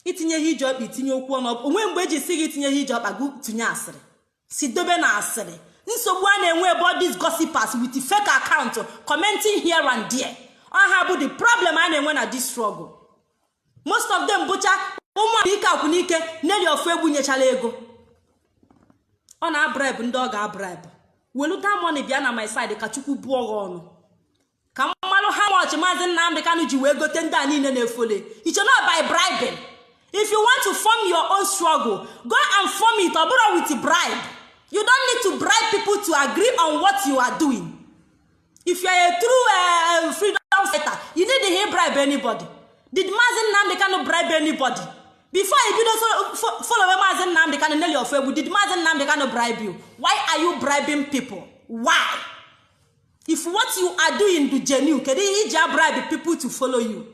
Itinye ihe ije ọkpa itinye okwu ọnụ. Onwe mgbe eji si gị itinye ihe ije ọkpa gụ tinye asịrị. Si dobe na asịrị. Nsogbu a na-enwe about these gossipers with the fake account commenting here and there. Ọha bụ the problem a na-enwe na this struggle. Most of them bụcha ụmụ ike akwụnike Nelly Ofuegbu nyechala ego. Ọ na-abribe ndị ọ ga-abribe. Weluta money bịa na my side ka Chukwu bụọ gị ọnụ. Ka mmalụ ha much Maazị Nnamdi Kanu ji wee gote ndị a niile na-efole. It's not by bribing. If you want to form your own struggle, go and form it or with bribe. You don't need to bribe people to agree on what you are doing. If you are a true freedom fighter, you need to bribe anybody. Did Maazị Nnamdi Kanu bribe anybody? Before you do follow Maazị Nnamdi Kanu Nelly Ofuegbu, did Maazị Nnamdi Kanu bribe you? Why are you bribing people? Why? If what you are doing do genuine, can you bribe people to follow you?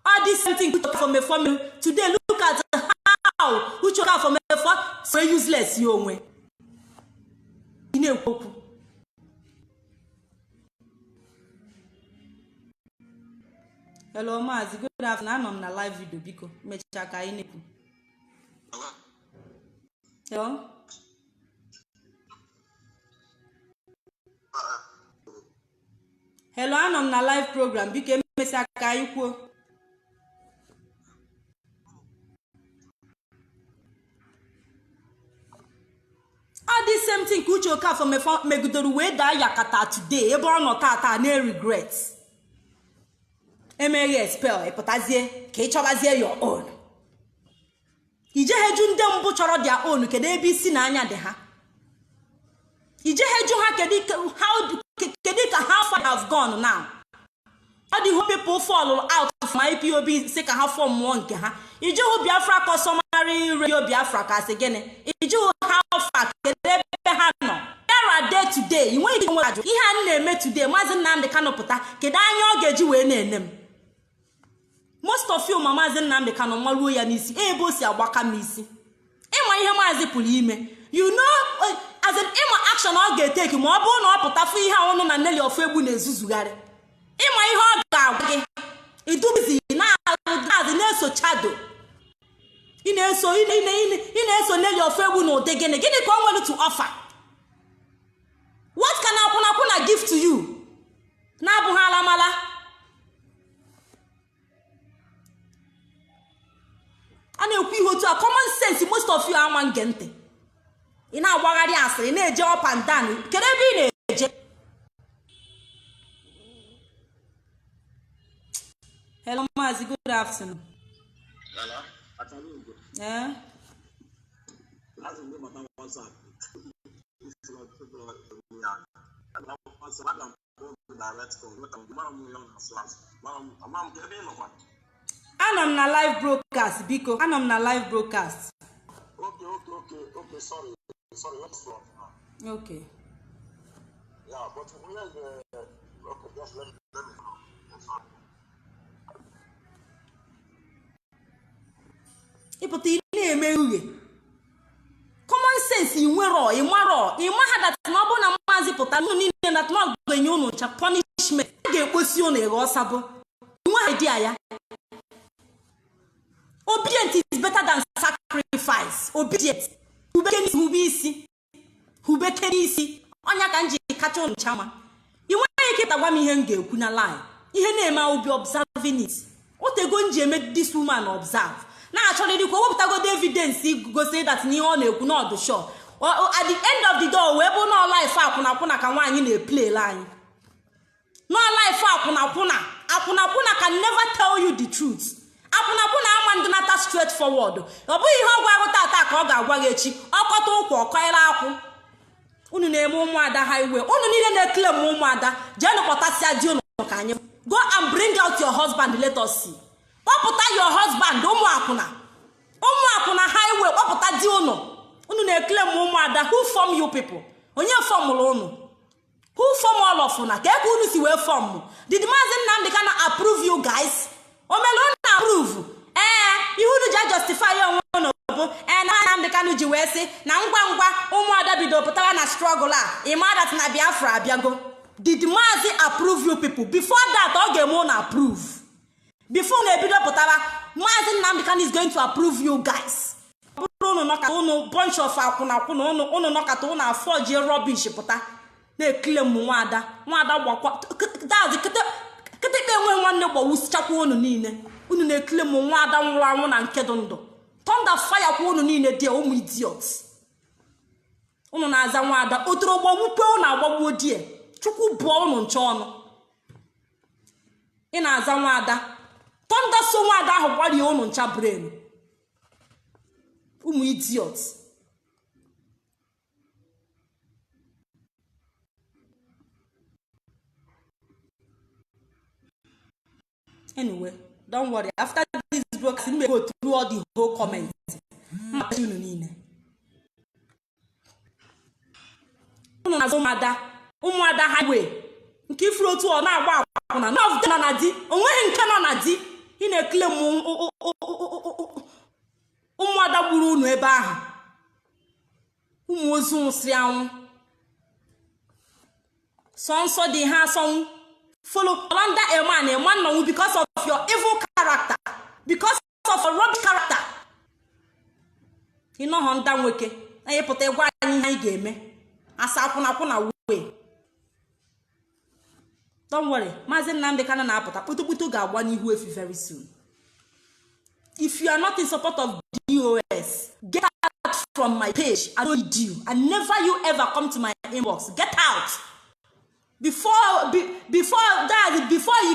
All this same thing from a family. Today, look at how who took out from a family so useless you way. Hello, Maazị. Good afternoon. I'm on a live video. Biko, mechaka inepu. Hello. Hello, I'm on a live program. Biko, mechaka ikwo. All this same thing Uche Okafor megidoro wee daa yakata today ebe ọ nọ tata na regret. Emeghe expel ịpụtazie ka ị chọbazie your own. Ijeheju ndị mbụ chọrọ their own kedu ebe isi na anya dị ha. Ijeheju ha kedu ka how far have gone now. all the whole people fall out of my IPOB say ka ha form one nke ha iji hu Biafra customary radio Biafra ka se gene iji hu how far kedebe ha no there are day today you want to ajụ ihe a na-eme today Maazị Nnamdi Kanu pụta kedu anya ọ ga-eji wee na-ene m most of you Maazị Nnamdi Kanu maruo ya n'isi ebe o si agbaka m isi ịma ihe Maazị pụrụ ime you know as an ịma action ọ ga-eteki ma ọ bụrụ na ọ pụta fụ ihe ọnụ na Nelly Ofegbu na-ezuzugharị ịma ihe ọ ga-agwa gị idubizi na-eso chado ị na-eso Nelly Ofegbu na ụdị gịnị ka o nwere to offer what can akwụna give to you na-abụghị alamala a na-ekwu ihe otu a common sense most of you ama nge ntị ị na-agbagharị asịrị na-eje up and down kedu ebe ị na-eje hello Maazị, good afternoon. Hello, yeah. Anọ m na live broadcast biko anọ m na live broadcast. Okay, sorry, what's wrong? Okay. Yeah, but we are okay, just let me know. Sorry. Ịpụta ị na-eme uhie common sense ịnwero ịmaha dat na ọ bụ na Maazị pụta unu niile na tụma ga-enye unu cha punishment a ga-ekposi unu ego ọsabụ nwa idea ya obedient is better than sacrifice obedient hubekere isi ọnya ka nji kacha unu chama ị nweghị ike tagwa m ihe m ga-ekwu na line ihe na-eme obi observing it otego nji eme this woman observe na-achọrịrị ka o wepụtagodo evidence gosi that n'ihe ọ na-ekwu n'ọdụ show at the end of the day wee bụ nọ life akwụnakwụna ka nwaanyị na-eplay anyị nọ life akwụnakwụna can never tell you the truth akwụnakwụna ama ndị nata straight forward ọ bụghị ihe ọgwụ agụ tata ka ọ ga-agwa gị echi ọkọta ụkwụ ọkọnyere akwụ unu na-eme ụmụada highway unu niile na-eklem ụmụada jee nụkpọtasịa di unu ka anyị go and bring out your husband let us see kpọpụta your husband ụmụ akwụna highway kpọpụta di unu na-eklem ụmụada who form you people onye fọmụrụ unu who form all of una ka eke unu si wee fọm did Maazị Nnamdi Kanu approve you guys o mere unu approve ihe unu ji justify onwe unu bụ na Nnamdi Kanu ji wee sị na ngwa ụmụada bido pụtara na struggle a ịmadat na Biafra abịago did Maazị approve you people before that ọ ga-eme unu approve before na ebido pụtara Maazị Nnamdi Kanu is going to approve you guys bụrụ unu nọkata unu bunch of akwụnakwụna unu nọkata unu afọ ji rubbish pụta na-ekile m nwada gbakwa dazi kịtịkpa enwe nwanne gbawusichakwa unu niile unu na-ekile m nwada nwụrụ anwụ na nke dị ndụ thunder fire kwa unu niile dị ụmụ idiots unu na-aza nwada otoro gbawukpe unu agbagbuo die chukwu bụọ unu nche ọnụ ị na-aza nwada thunder so nwada ahụ gbarie unu ncha brain ụmụ idiots anyway don't worry after this broadcast we go through all the whole comments unu niile unu na ụmụada highway nke ifuru otu ọ na-agba akwụna nọ na di onweghị nke nọ na di ị na-ekele ụmụada gburu unu ebe ahụ ụmụ ozu nwụsịrị anwụ sọ dị ha asọnwụ follow under a man no because of your evil character because of your rubbish character ị nọ Honda nwoke na ịpụta ịgwa anyị ihe anyị ga-eme asa akwụna wee don't worry Maazị Nnamdi Kanu na-apụta kputukputu ga-agba n'ihu efi very soon if you are not in support of DOS get out from my page. I don't need you and never you ever come to my inbox. Get out before you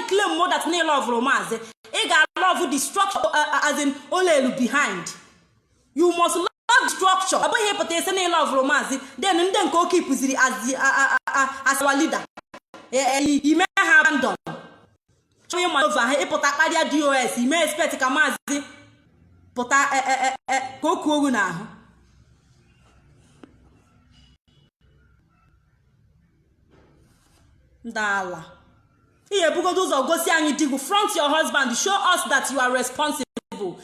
claim more that no love romance. You got love the structure as in Olelu behind. You must love the structure. About here, but there's no love romance. Then go keep as our leader. He may have done. chọọ ịma over ha ịpụta kparịa DOS ime expect ka maazị pụta ka o kuo ogu n'ahụ. Ndala ihe bugodo ụzọ gosi anyị digu front your husband, show us that you are responsible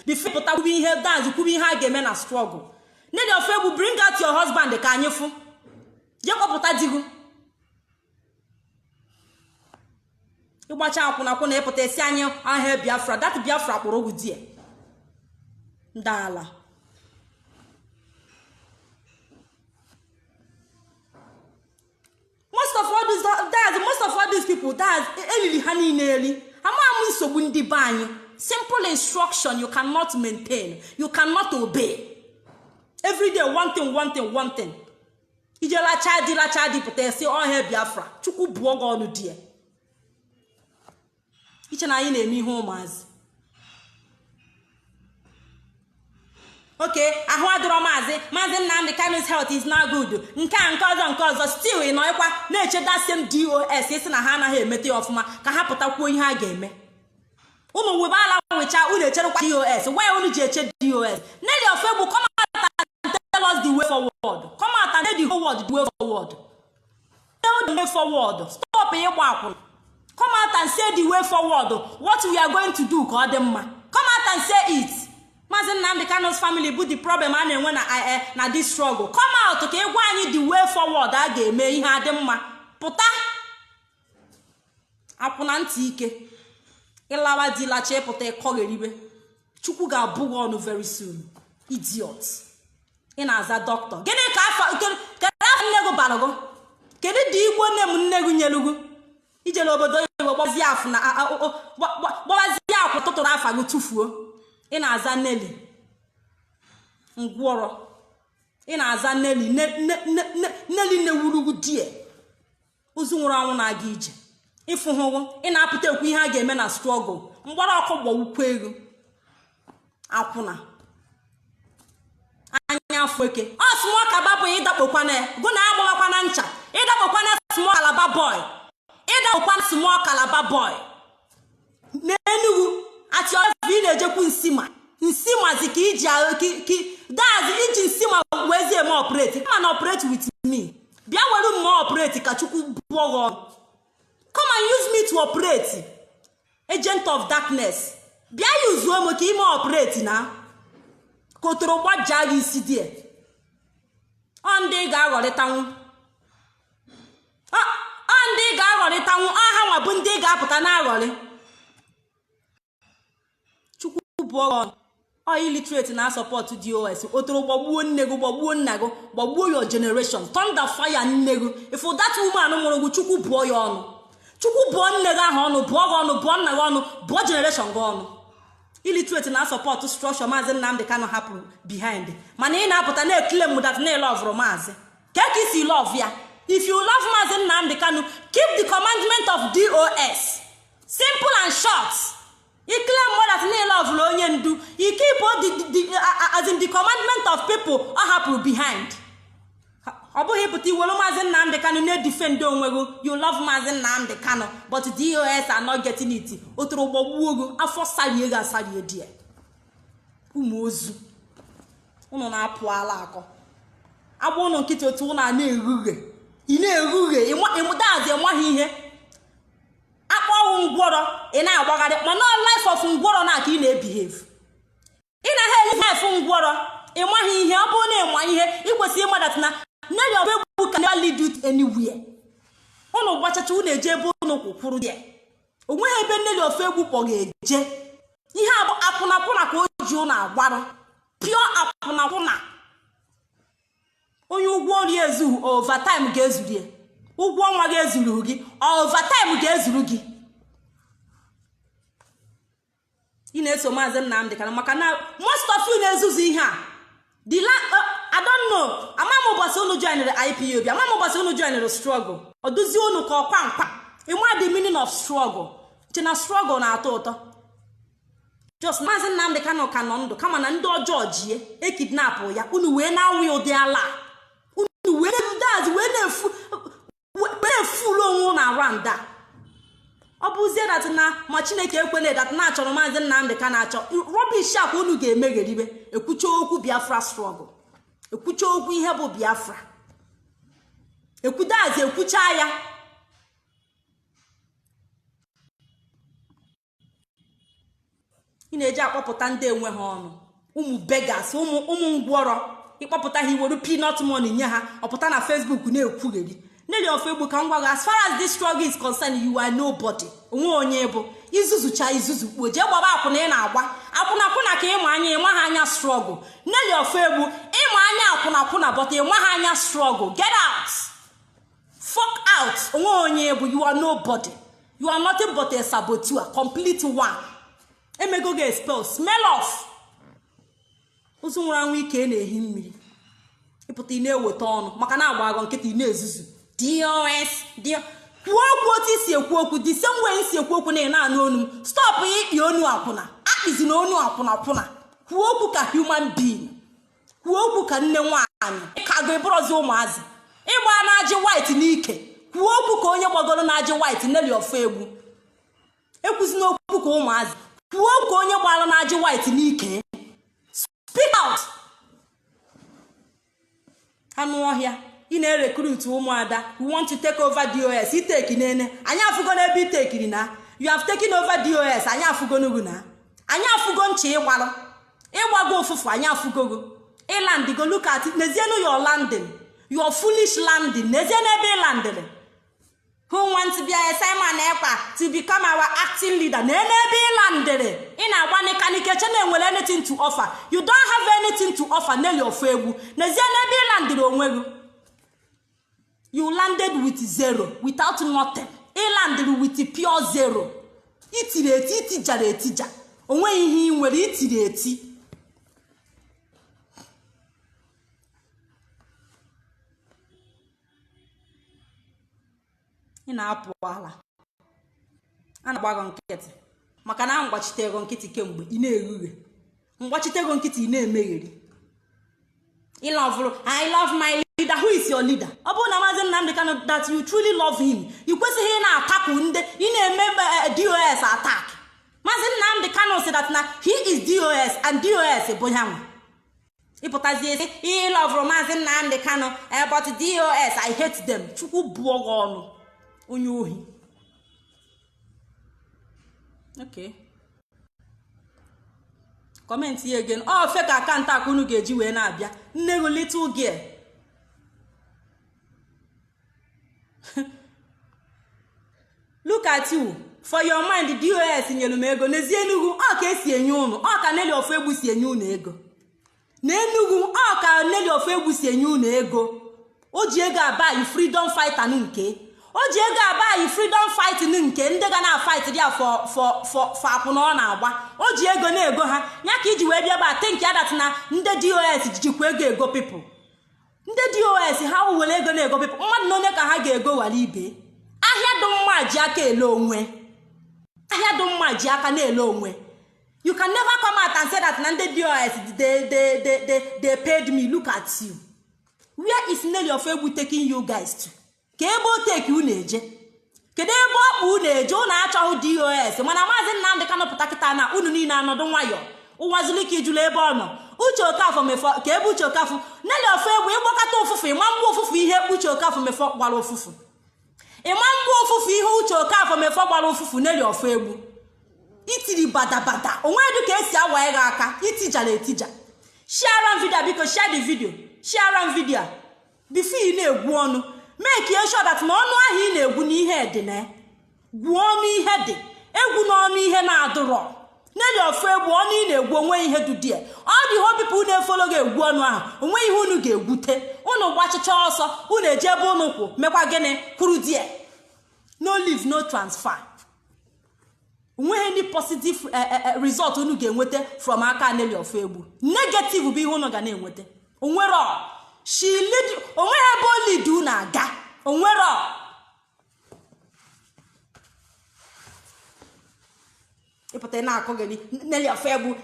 before pụta kwubi ihe dance kwubi ihe a ga-eme na struggle. Need of egwu bring out your husband ka anyị fụ je kpọpụta digu ịgbacha akwụnakwụ na ịpụta esi anyị ahịa Biafra, that Biafra kpọrọ ogwu die. Ndala most of all these people elili ha niile eli ama nsogbu ndị be anyị. Simple instruction you cannot maintain, you cannot obey. Every day one thing. Ijela chadi pụta esi ọhịa Biafra chukwu buo gị ọnụ die. Iche na anyị na-eme ihe ụmụazị. Okay, ahụ adịrọ maazị Nnamdi Kanu's health is not good. Nke ọzọ still ị nọkwa na-eche that same DOS isi na ha anaghị emete ya ọfụma ka ha pụtakwuo ihe a ga-eme. Ụmụ webe ala wecha unu echerekwa DOS. Why unu ji eche DOS? Nedi of Egwu, come out and tell us the way forward. Come out and tell the whole world the way forward. Tell the way forward. Stop ịgba akwụna. Come out and say the way forward. What we are going to do ka ọ dị mma. Come out and say it. Maazị Nnamdi Kanu's family bụ the problem a na-enwe na this struggle. Come out ka ịgwa anyị the way forward a ga-eme ihe adị mma. Pụta akwụna ntị ike ịlawa dị lacha ịpụta ịkọgheribe chukwu ga-abụ gị ọnụ very soon. Idiot. Ị na-aza dọkịta gịnị ka afọ nne gị bara gị? Kedu dị igbo nne gị nyelu gị ijele obodo oyibo gbazie akwụ tụtụrụ afa gị tụfuo? Ị na-aza Nelly ngwọrọ. Ị na-aza Nelly na-ewurugwu die ozu nwụrụ anwụ na-aga ije. Ịfụ hụ ị na-apụta ekwu ihe a ga-eme na struggle. Mgbara ọkụ gbọwukwu ego akwụna anya afọ eke. Ọ small Calabar boy ịdakpokwana gụ na agbawakwana ncha. Ịdakpokwana small Calabar boy. Ịdakpokwana small Calabar boy n'Enugu ati ovi na-ejekwu nsimazi ka iji dazi iji nsima wezie eme operate. Come and operate with me. Bịa were m operate ka chukwu buo. Come and use me to operate. Agent of darkness. Bịa use m ka ime operate na kotoro gbaja gị isi die. Ndị ga-aghọrịtanwu. Ndị ga-aghọrịtanwu aha nwa bụ ndị ga-apụta na-aghọrị. Illiterate na support DOS. Otoro gbagbuo nne gị, gbagbuo nna gị, gbagbuo your generation. Thunder fire nne gị. If that woman mụrụ gị chukwu buo ya ọnụ. Chukwu buo nne gị ahụ ọnụ, buo gị ọnụ, buo nna gị ọnụ, buo generation gị ọnụ. Illiterate na support structure Maazị Nnamdi Kanu hapụ behind. Mana ị na-apụta na-claim that na love maazị. Ka isi love ya. If you love Maazị Nnamdi Kanu, keep the commandment of DOS. Simple and short. You claim more that no love onye ndu. You keep all the commandment of people are happy behind. Obuhi puti wolo Maazị Nnamdi Kanu na defend onwe go. You love Maazị Nnamdi Kanu, but DOS are not getting it. Otoro gbogbuo go afọ salie ga salie die. Umozu. Unu na apụ ala akọ. Agbo unu nkịtị otu na na-erughe. Ị na-erughe, ịmụdazi enweghị ihe. Akpọwụ ngwọrọ ị na-agbagharị ma no life of ngwọrọ na ka ị na-ebehave. Ị na-ha life ngwọrọ ịmaghị ihe ọ bụrụ na ịma ihe ikwesị ịmadat na nne of Egwu can lead you anywhere. Unu gbachacha unu eje ebe unu kwụkwụrụ dị. Onweghị ebe nne of Egwu kpọ ga-eje. Ihe abụ akwụnakwụna ka o ji unu agbarụ. Pure akwụnakwụna. Onye ụgwọ ori ezu overtime ga-ezuru ya. Ụgwọ ọnwa ga-ezuru gị, overtime ga-ezuru gị. Ị na-eso Maazị Nnamdi Kanu maka na most of you na-ezuzu ihe a. I don't know. Amamu bosi unu joinere IPOB. Amamu bosi unu joinere struggle. Oduzi unu ka ọkwa mkpa. Ịma the meaning of struggle. Chena struggle na-atọ ụtọ. Just Maazị Nnamdi Kanu ka nọ ndụ kama na ndị ọjọọ jie ekidnapụ ya. Unu wee na-awụ ụdị ala. Unu wee na-efu onwe na randa. ọ bụzie dat na ma Chineke ekwele dat na achọrọ Maazị Nnamdi Kanu achọ rubbish akwa unu ga-emegheribe ekwucha okwu Biafra struggle ekwucha okwu ihe bụ Biafra ekwudazi ekwucha ya ị na-eji akpọpụta ndị enwe ha ọnụ ụmụ beggars ụmụ ngwọrọ ịkpọpụta ha iweru peanut money nye ha ọpụta na Facebook na-ekwugheri Nelly of Egbu ka ngwa as far as this struggle is concerned you are nobody onwe onye bụ izuzucha izuzu kpuo jee gbaba akwụna ị na-agba akwụna ka ịma anya ịma ha anya struggle Nelly of Egbu ịma anya akwụna but ịma ha anya struggle get out fuck out onwe onye bụ you are nobody you are nothing but a saboteur complete one emego ga expel smell off ụzụ nwere anwụ ike na-ehi mmiri ịpụta ị na-eweta ọnụ maka na agba agọ nkịta ị na-ezuzu dos kwuo okwu otu isi ekwu okwu the same way isi ekwu okwu na anụ onu m stop ikpi onu akwụna akpizi na onu akwụna kwuo okwu ka human being kwuo okwu ka nne nwaanyị ka go ịbụrọzi ụmụazị ịgba na ajị white n'ike kwuo okwu ka onye gbagoro na ajị white Nelly of Egbu ekwuzi n'okwu ka ụmụazị kwuo ka onye gbara na ajị white n'ike speak out anụ ọhịa ị na-recruit ụmụada who want to take over DOS iteki nene anyị afụgo n'ebe itekiri na you have taken over DOS anyị afụgo n'ugwu na anyị afụgo nchi ịgbago ụfụfụ anyị afụgogo ịlandigo look at nezienu your landing your foolish landing nezie n'ebe ịlandịrị who want to be a Simon Ekpa to become our acting leader n'ebe ịlandịrị ị na-agba n'ikanikeche na-enwere anything to offer you don't have anything to offer Nelly of Egbu nezie n'ebe ịlandịrị onwe gị you landed with zero without nothing ịlandịrị with pure zero itiri eti itijara etija onwe ihe ị nwere itiri eti ị na-apụ ala a na-agbago nkịtị maka na mgbachitego nkịtị kemgbe ị na-eghughe mgbachitego nkịtị ị na-emegheri I love my leader. Who is your leader? ọ bụrụ na Maazị Nnamdi Kanu that you truly love him ị kwesịghị ị na-atakụ ndị ị na-eme DOS attack. Maazị Nnamdi Kanu sị that na he is DOS and DOS bụ ya nwa ịpụtazie isi ị love Maazị Nnamdi Kanu but DOS I hate them chukwu bụọ gị ọnụ onye ohi. Okay, comment here again. Oh, fake account akunu ga-eji wee na-abịa nne go little girl. Look at you for your mind DOS nyelu m ego n'ezie Enugu ọ ka esi enye unu ọ ka Nelly of Egbu si enye unu ego n'Enugu ọ ka Nelly of Egbu si enye unu ego o ji ego abaghị freedom fighter nke o ji ego abaghị freedom fighting nke ndị ga na fight dia for akwụna ọ na-agba o ji ego na-ego ha ya ka iji wee bịa ba think ya that na ndị DOS jikwa ego people ndị DOS ha were ego na-ego people mmadụ na onye ka ha ga-ego wala ibe ahịa dị mma ji aka ele onwe ahịa dị mma ji aka na-ele onwe. You can never come out and say that na ndị DOS they paid me. Look at you. Where is Nelly of Egbu taking you guys to? Ka ebe o take unu eje kedu ebe ọ bụ unu eje unu achọghị DOS mana Maazị Nnamdi Kanu pụta kịta na unu niile anọdụ nwayọ ụwazilike ijulu ebe ọ nọ Uche Okafọ mefọ ka ebe Uche Okafọ Nelly of Egbu ịgbakọta ụfụfụ ịma mgbe ụfụfụ ihe Uche Okafọ mefọ gbara ụfụfụ ịma mgbe ụfụfụ ihe Uche Okafọ mefọ gbara ụfụfụ Nelly of Egbu itiri badabada onwedu ka esi awa ịga aka itijara etija. Share video biko share the video share video before ị na-egwu ọnụ make sure that na ọnụ ahụ ị na-egwu n'ihe dị na gwuo ọnụ ihe dị egwu n'ọnụ ihe na-adụrọ. Nelly of Egbu ọnụ ị na-egwu onwe ihe dudie ọ dị ho people na-efolo ga-egwu ọnụ ahụ onwe ihe unu ga-egwute unu gbachicha ọsọ unu eje ebe unu kwụ mekwa gịnị kwuru die no leave no transfer onwe any positive result unu ga-enweta from aka Nelly of Egbu negative bụ ihe unu ga na-enweta onwero she lead onwe ebe o lead unu aga onwero. Ipụta na-akọ gị Nelly of Egbu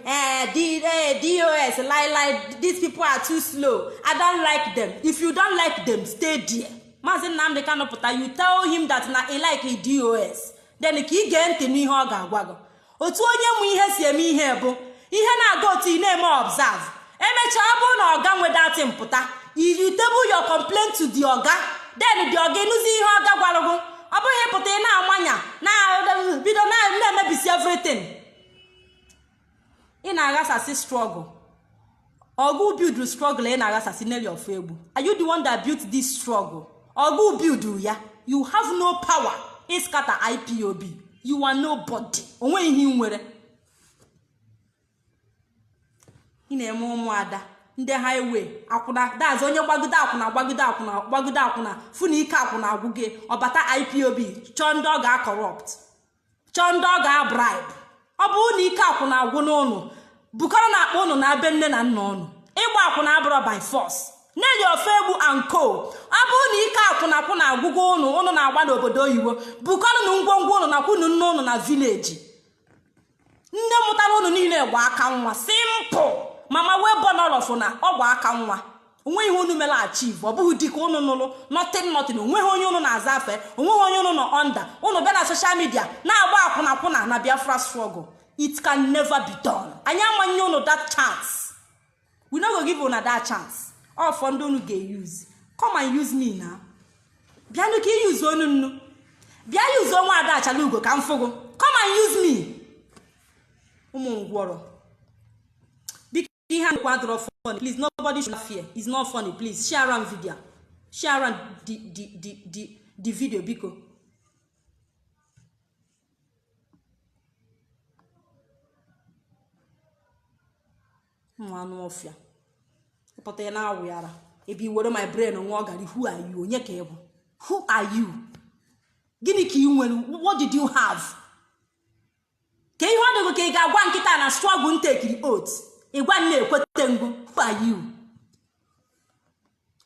DOS lie these people are too slow I don't like them. If you don't like them stay there. Maazị Nnamdi Kanu pụta you tell him that na I like DOS then ka ị gee ntị n'ihe ọ ga-agwa gị. Otu onye mụ ihe si eme ihe bụ ihe na-aga otu ị na-eme observe. Emechaa bụ na ọga nwe datin mpụta, you table your complaint to the ọga, then the ọga ịnụzi ihe ọga gwara gị. Ọ bụghị ịpụta ị na-amanya na bido na-emebisi everything. Ị na-aghasasị struggle. Ogu build struggle ị na-aghasasị Nelly of Egbu. Are you the one that built this struggle? Ogu build ya. You have no power. Ị scatter IPOB. You are nobody. Onwe ihe ị nwere. Ị na-eme ụmụada ndị highway akwụna daazị onye gbagide akwụna funa ike akwụna agwụ gị ọbata IPOB chọọ ndị ọ ga-corrupt, chọọ ndị ọ ga-bribe. Ọ bụ na ike akwụna agwụ n'ụnụ bukọrọ na-akpọ ụnụ na be nne na nna ụnụ. Ịgba akwụna abụrọ by force. Nelly of Egbu and co. Ọ bụ na ike akwụna agwụgo ụnụ na-agba n'obodo oyibo bukọrọ na ngwongwo ụnụ na kwunu nne ụnụ na vileji. Nne mụtara ụnụ niile gba aka nwa simple. Mama wee bọnọrọfụ na ọ gba aka nwa. Onwe ihe unu mere achieve, ọ bụghị dịka unu nụrụ nothing. Onweghị onye unu na-aza afe, onweghị onye unu nọ under. Unu bịa na social media na-agba akwụna na Biafra struggle. It can never be done. Anyị amanye unu that chance. We no go give unu that chance. All for ndị unu ga-use. Come and use me now. Bịanụ ka i use onu nnu. Bịa use onwe Ada Achalugo ka m fụgo. Come and use me. Ụmụ ngwọrọ. Funny. Please, nobody should fear. It's not funny. Please share around video. Share around the video biko. Mwanu ofia. Epote na awuyara. Ebi were my brain on wagari. Who are you? Onye ka ebo. Who are you? Gini ki you what did you have? Ke you want to go ga gwa nkita na struggle take the oath. Igwa na-ekwete ngwu. Who are you?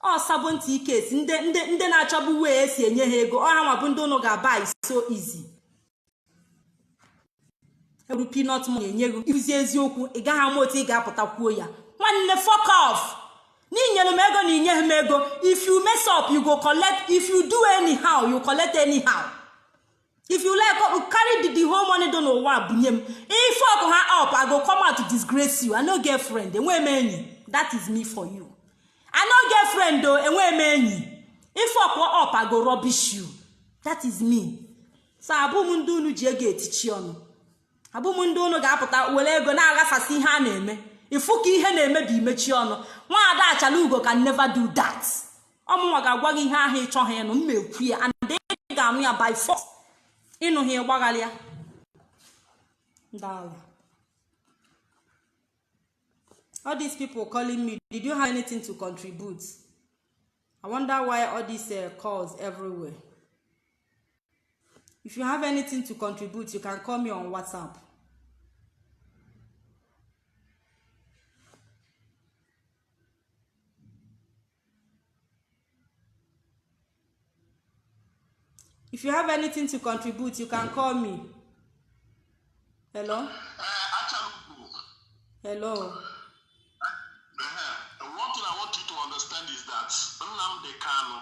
Ọ sabonti case ndị na-achọbu wee si enye ha ego. Ọ ha ma bụ ndị unu ga-buy so easy. Eru peanut money enye gị izi eziokwu ị gaghị ama otu ị ga-apụta kwuo ya. Nwanne fuck off. N'inyere m ego na inye m ego. If you mess up you go collect. If you do anyhow you collect anyhow. If you like carry the whole money don't know what bunyem. If fuck her up I go come out to disgrace you. I no get friend enwe m enyi. That is me for you. I no get friend though enwe m enyi. If fuck up I go rubbish you. That is me. So abụ ndị unu ji ego etichi ọnụ. Abụ ndị unu ga-apụta were ego na-aghasasị ihe a na-eme. Ifu ka ihe na-eme bụ imechi ọnụ. Nwa Ada Achalugo can never do that. Ọmụnwa ga-agwa gị ihe ahụ ịchọ ha ịnụ mmekwu ya and they ga-anụ ya by force. Ịnụ ha ịgbaghalị ya. Ndala. All these people calling me, did you have anything to contribute? I wonder why all these calls everywhere. If you have anything to contribute, you can call me on WhatsApp. If you have anything to contribute, you can call me. Hello? Hello? One thing I want you to understand is that Nnamdi Kanu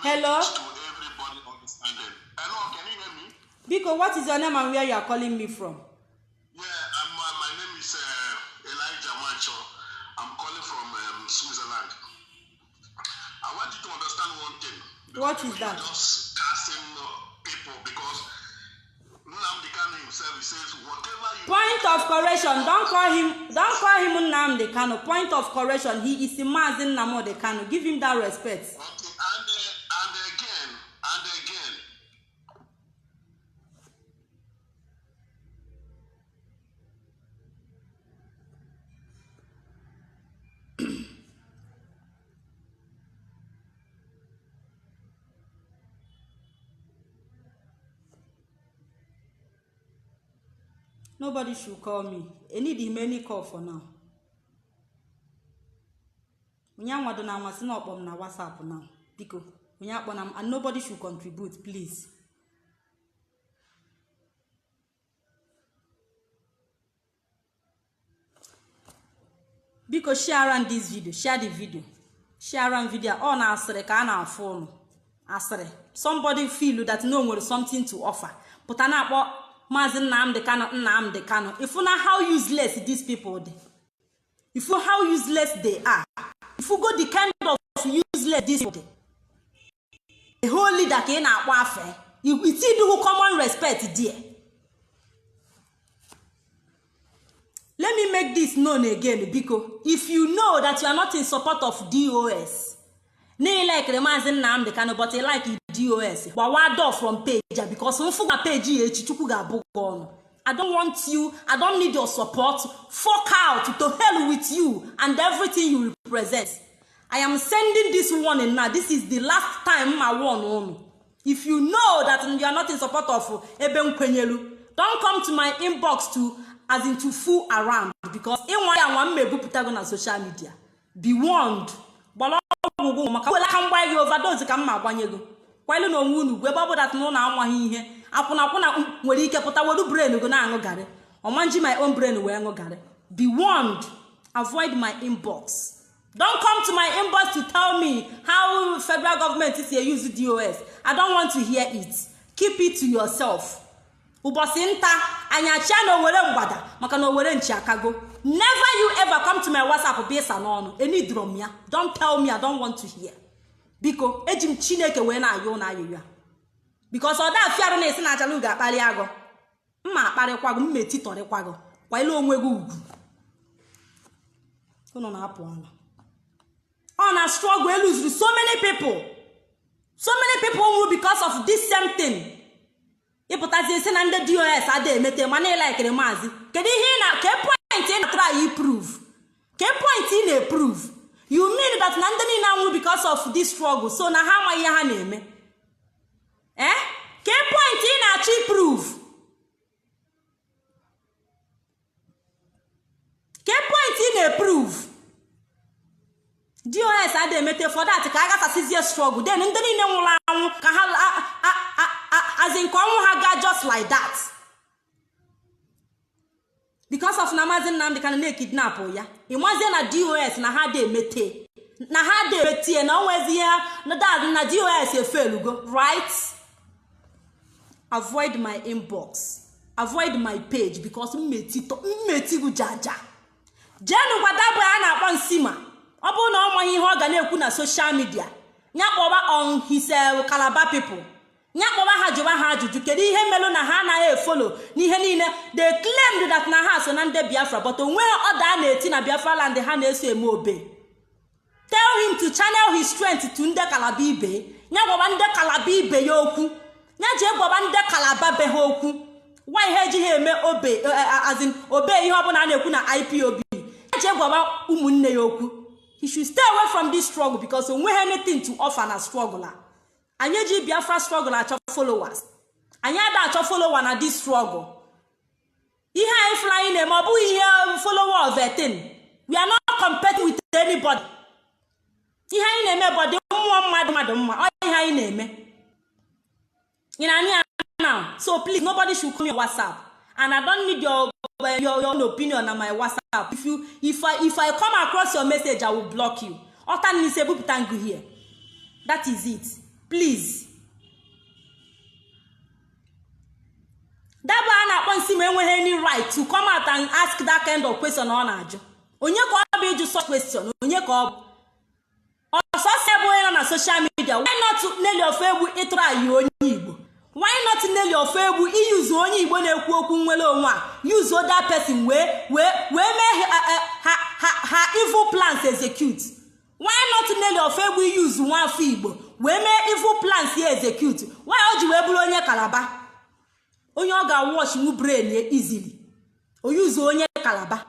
Hello? to everybody understanding. Hello, can you hear me? Biko, what is your name and where you are calling me from? Yeah, my name is Elijah Macho. I'm calling from Switzerland. I want you to understand one thing. What is that? Just casting people because Nnamdi Kanu himself he says whatever you Point of correction. Don't call him Nnamdi Kanu. Point of correction. He is Mazi Nnamdi Kanu. Give him that respect. okay, and again. Nobody should call me. I need him any call for now. Unyangwa do na nwasi na okpom na WhatsApp now. Biko, unyakpo na and nobody should contribute, please. Biko share around this video. Share the video. Share around video. Ọ na asịrị ka a na-afụ ụnụ. asịrị somebody feel that no nwere something to offer pụta na akpọ Maazị Nnamdi Kanu. If you know how useless these people are, if you know how useless they are, if you go the kind of useless these people, the whole leader can na akpọ afe, you see the common respect there. Let me make this known again, because if you know that you are not in support of DOS, nay like the Maazị Nnamdi Kanu, but you like DOS, but why door from page? Because page I don't want you, I don't need your support. Fuck out, to hell with you and everything you represent. I am sending this warning now. This is the last time I warn on. If you know that you are not in support of Eben Kwenyelu, don't come to my inbox to fool around, because in one may be put on social media. Be warned. While no wunu we babo that no na anwahi ihe akwuna nwere ike pụta wodu brain go na anu gare omanji my own brain we anu gare. Be warned. Avoid my inbox. Don't come to my inbox to tell me how federal government is here use DOS. I don't want to hear it. Keep it to yourself. Ubosinta anya chano were mgbada maka no were nchi akago. Never you ever come to my WhatsApp base anon any drum ya. Don't tell me, I don't want to hear. Biko ejim Chineke we na ayo na ayo. Because oda afiaro na esi na achalu ga akpali ago. Mma akpari kwago mmeti tore kwago. Kwa ile onwe go ugwu. Kono na apu ala. On a struggle we lose so many people. So many people who because of this same thing. Iputazi esi na nde DOS ade emete mana like the Maazị. Kedu ihe na ke point in try prove. Ke point in prove. You mean that Nandani now because of this struggle? So na how ma ya na-eme? Ke point in actually prove? Ke point in a prove? DOS had a method for that. Ka aga struggle. Then Nandani na nwula anwu ka ha as in come ha just like that. Because of Maazị Nnamdi Kanu na kidnap ya. Imagine na DOS na ha de mete. Na ha de mete na onwezi ya na DOS e fail go, right? Avoid my inbox. Avoid my page because mmeti gu jaja. Jenu gwadabo ya na akpọ nsima. Obu na omo ihe ọ ga na-ekwu na social media. Nya kpọba on his Calabar people. Nyakpoba ha joba ha ajuju kedu ihe melu na ha na follow n'ihe niile. They claimed that na ha so na nde Biafra, but onwe oda na eti na Biafra land ha na eso eme obe. Tell him to channel his strength to nde Calabar ibe. Nyagboba nde Calabar ibe ya okwu. Nyaje gboba nde Calabar be ha okwu. Why he ji ha eme obe as in obe ihe obuna na ekwu na IPOB. Nyaje gboba umunne ya okwu. He should stay away from this struggle because onwe anything to offer na struggler. Anya ji Biafra struggle achọ followers. Anya da achọ follower na this struggle. Ihe anyị flying na mo bu ihe follower of a thing. We are not competing with anybody. Ihe anyị na-eme body mmụọ mmadụ mma. Ọ ihe anyị na-eme. Now, so please nobody should come your WhatsApp. And I don't need your own opinion on my WhatsApp. If I come across your message, I will block you. Otan nisebu pitangu here. That is it. Please. Daba na akpọ me enweghị any right to come out and ask that kind of question on ajụ. Onye ka ọ bụ ịjụ such question? Onye ka ọ bụ? Ọsọ sebo na social media. Why not Nelly of Egbu ịtụrụ onye Igbo? Why not Nelly of Egbu use onye Igbo na-ekwu okwu nwere onwe a? Use other person we make her evil plans execute. Why not Nelly of Egbu use one afọ Igbo? We make evil plans here execute. Why oji we bụrụ onye Calabar? Onye ọ ga wash mu brain ye easily. O use onye Calabar.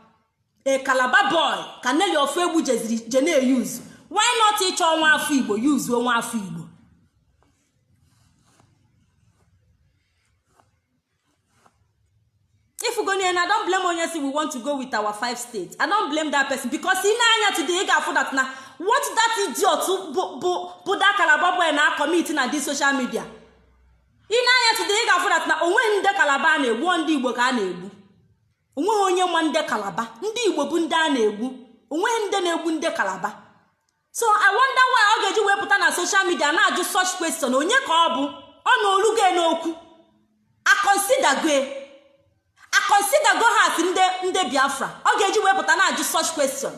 A Calabar boy can Nelly of Egbu jene use. Why not each one afọ Igbo use one afọ Igbo? If we go near, and I don't blame Onye say we want to go with our 5 states. I don't blame that person because in Anya today, that now what that idiot who that Calabar boy now committing at this social media. In Anya today, that now when the Calabar ne one day work an ebu. Onye one de Calabar, ndi Igbo bunda na egbu. Onwe nde na egbu nde Calabar. so I wonder why ọ ga-eji wepụta na social media na-ajụ such question onye ka ọ bụ ọ na olugo n'okwu aconsider go has ndị Biafra ọ ga-eji wepụta na-ajụ such question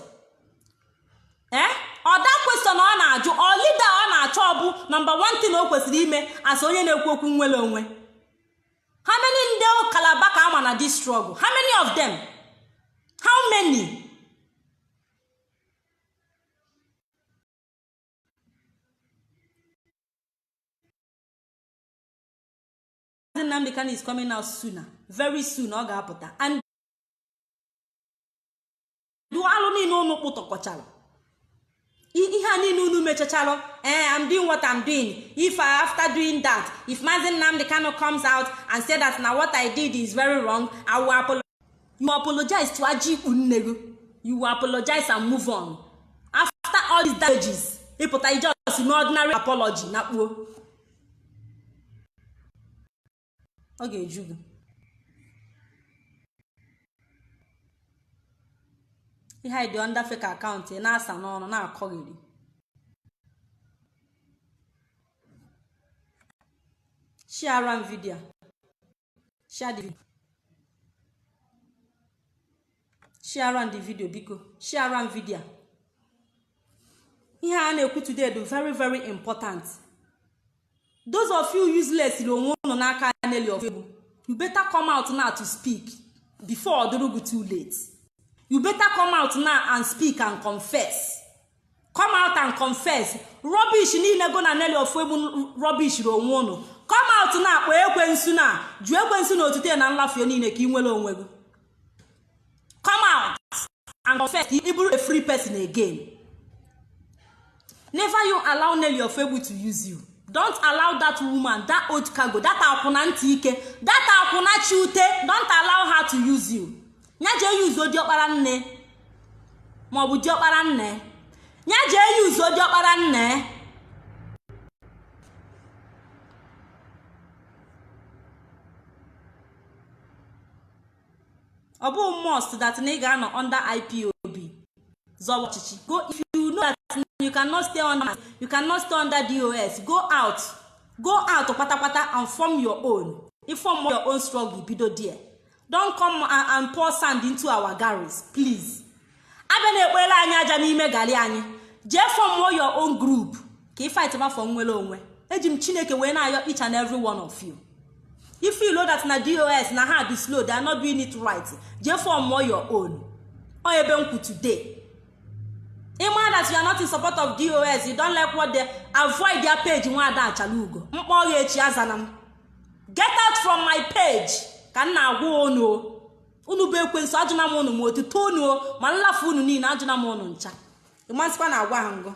ọ da question ọ na-ajụ ọ leader ọ na-achọ ọ bụ number one thing o kwesịrị ime as onye na-ekwu okwu nwere onwe. How many ndị Calabar ka ama na this struggle? How many of them? How many? Nnamdi Kanu is coming out sooner, very soon ọ ga-apụta, and dualụ niile unu kpụtọkọchara ihe a niile unu mechachara. I'm doing what I'm doing. If after doing that, if Mazi Nnamdi Kanu comes out and say that now what I did is very wrong, I will apologize. You apologize to Aji Unnego. You will apologize and move on. After all these damages, people just an ordinary apology. Okay, Jugu. He hide the under fake account and ask no na akọghịrị. Share and video. Share the video. Share and the video biko. Share and video. Ihe a na-ekwu today do very very important. Those of you useless you better come out now to speak before it be too late. You better come out now and speak and confess. Come out and confess. Rubbish ni go na neli of rubbish ro nwono. Come out now kwe ekwensu na ju ekwensu na otute na nlafio niile ka inwele onwe go. Come out and confess. You be a free person again. Never you allow Nelly of Ebu to use you. Don't allow that woman, that old cargo, that akunantike, that akunachute, don't allow her to use you. Nyaje use odiokpara nne. Ma obu diokpara nne. Nyaje use odiokpara nne. Obu must that nigga no under IPOB. Zowachichi. Go if you know that you cannot stay under DOS. Go out pata and form your own. Inform your own struggle, bido dear. Don't come and pour sand into our garage, please. Abene wela anya aja n'ime gali anyị. Je form your own group. Ka fight ma for nwele onwe. Ejim Chineke we na ayo each and every one of you. If you know that na DOS na ha be slow, they are not doing it right. Je form your own. Oyebenku today. Even that you are not in support of DOS, you don't like what they avoid their page. Get out from my page. Can now go no. Unu be kwen so ajuna mo no mo to no man lafu unu ni na ajuna mo no ncha. The man span agwa hango.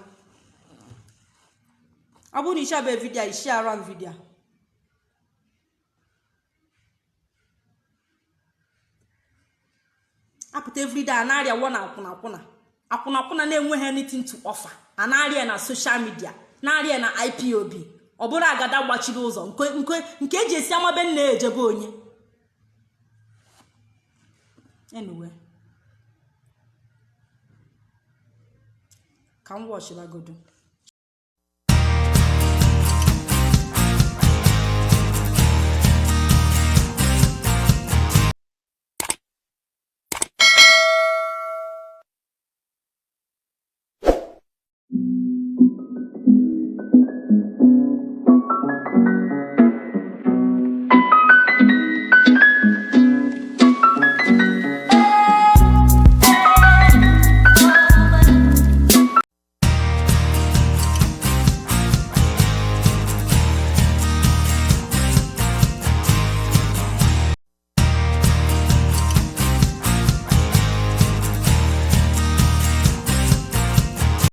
Abu ni share video, share around video. Aput every day na area one akuna. Akuna na-enweghị anything to offer. Anaghị na social media, na-arịa na IPOB. Ọ bụrụ agada gbachiri ụzọ nke eji esi amabe nna ejebe onye. Anyway. Ka m watch la godo.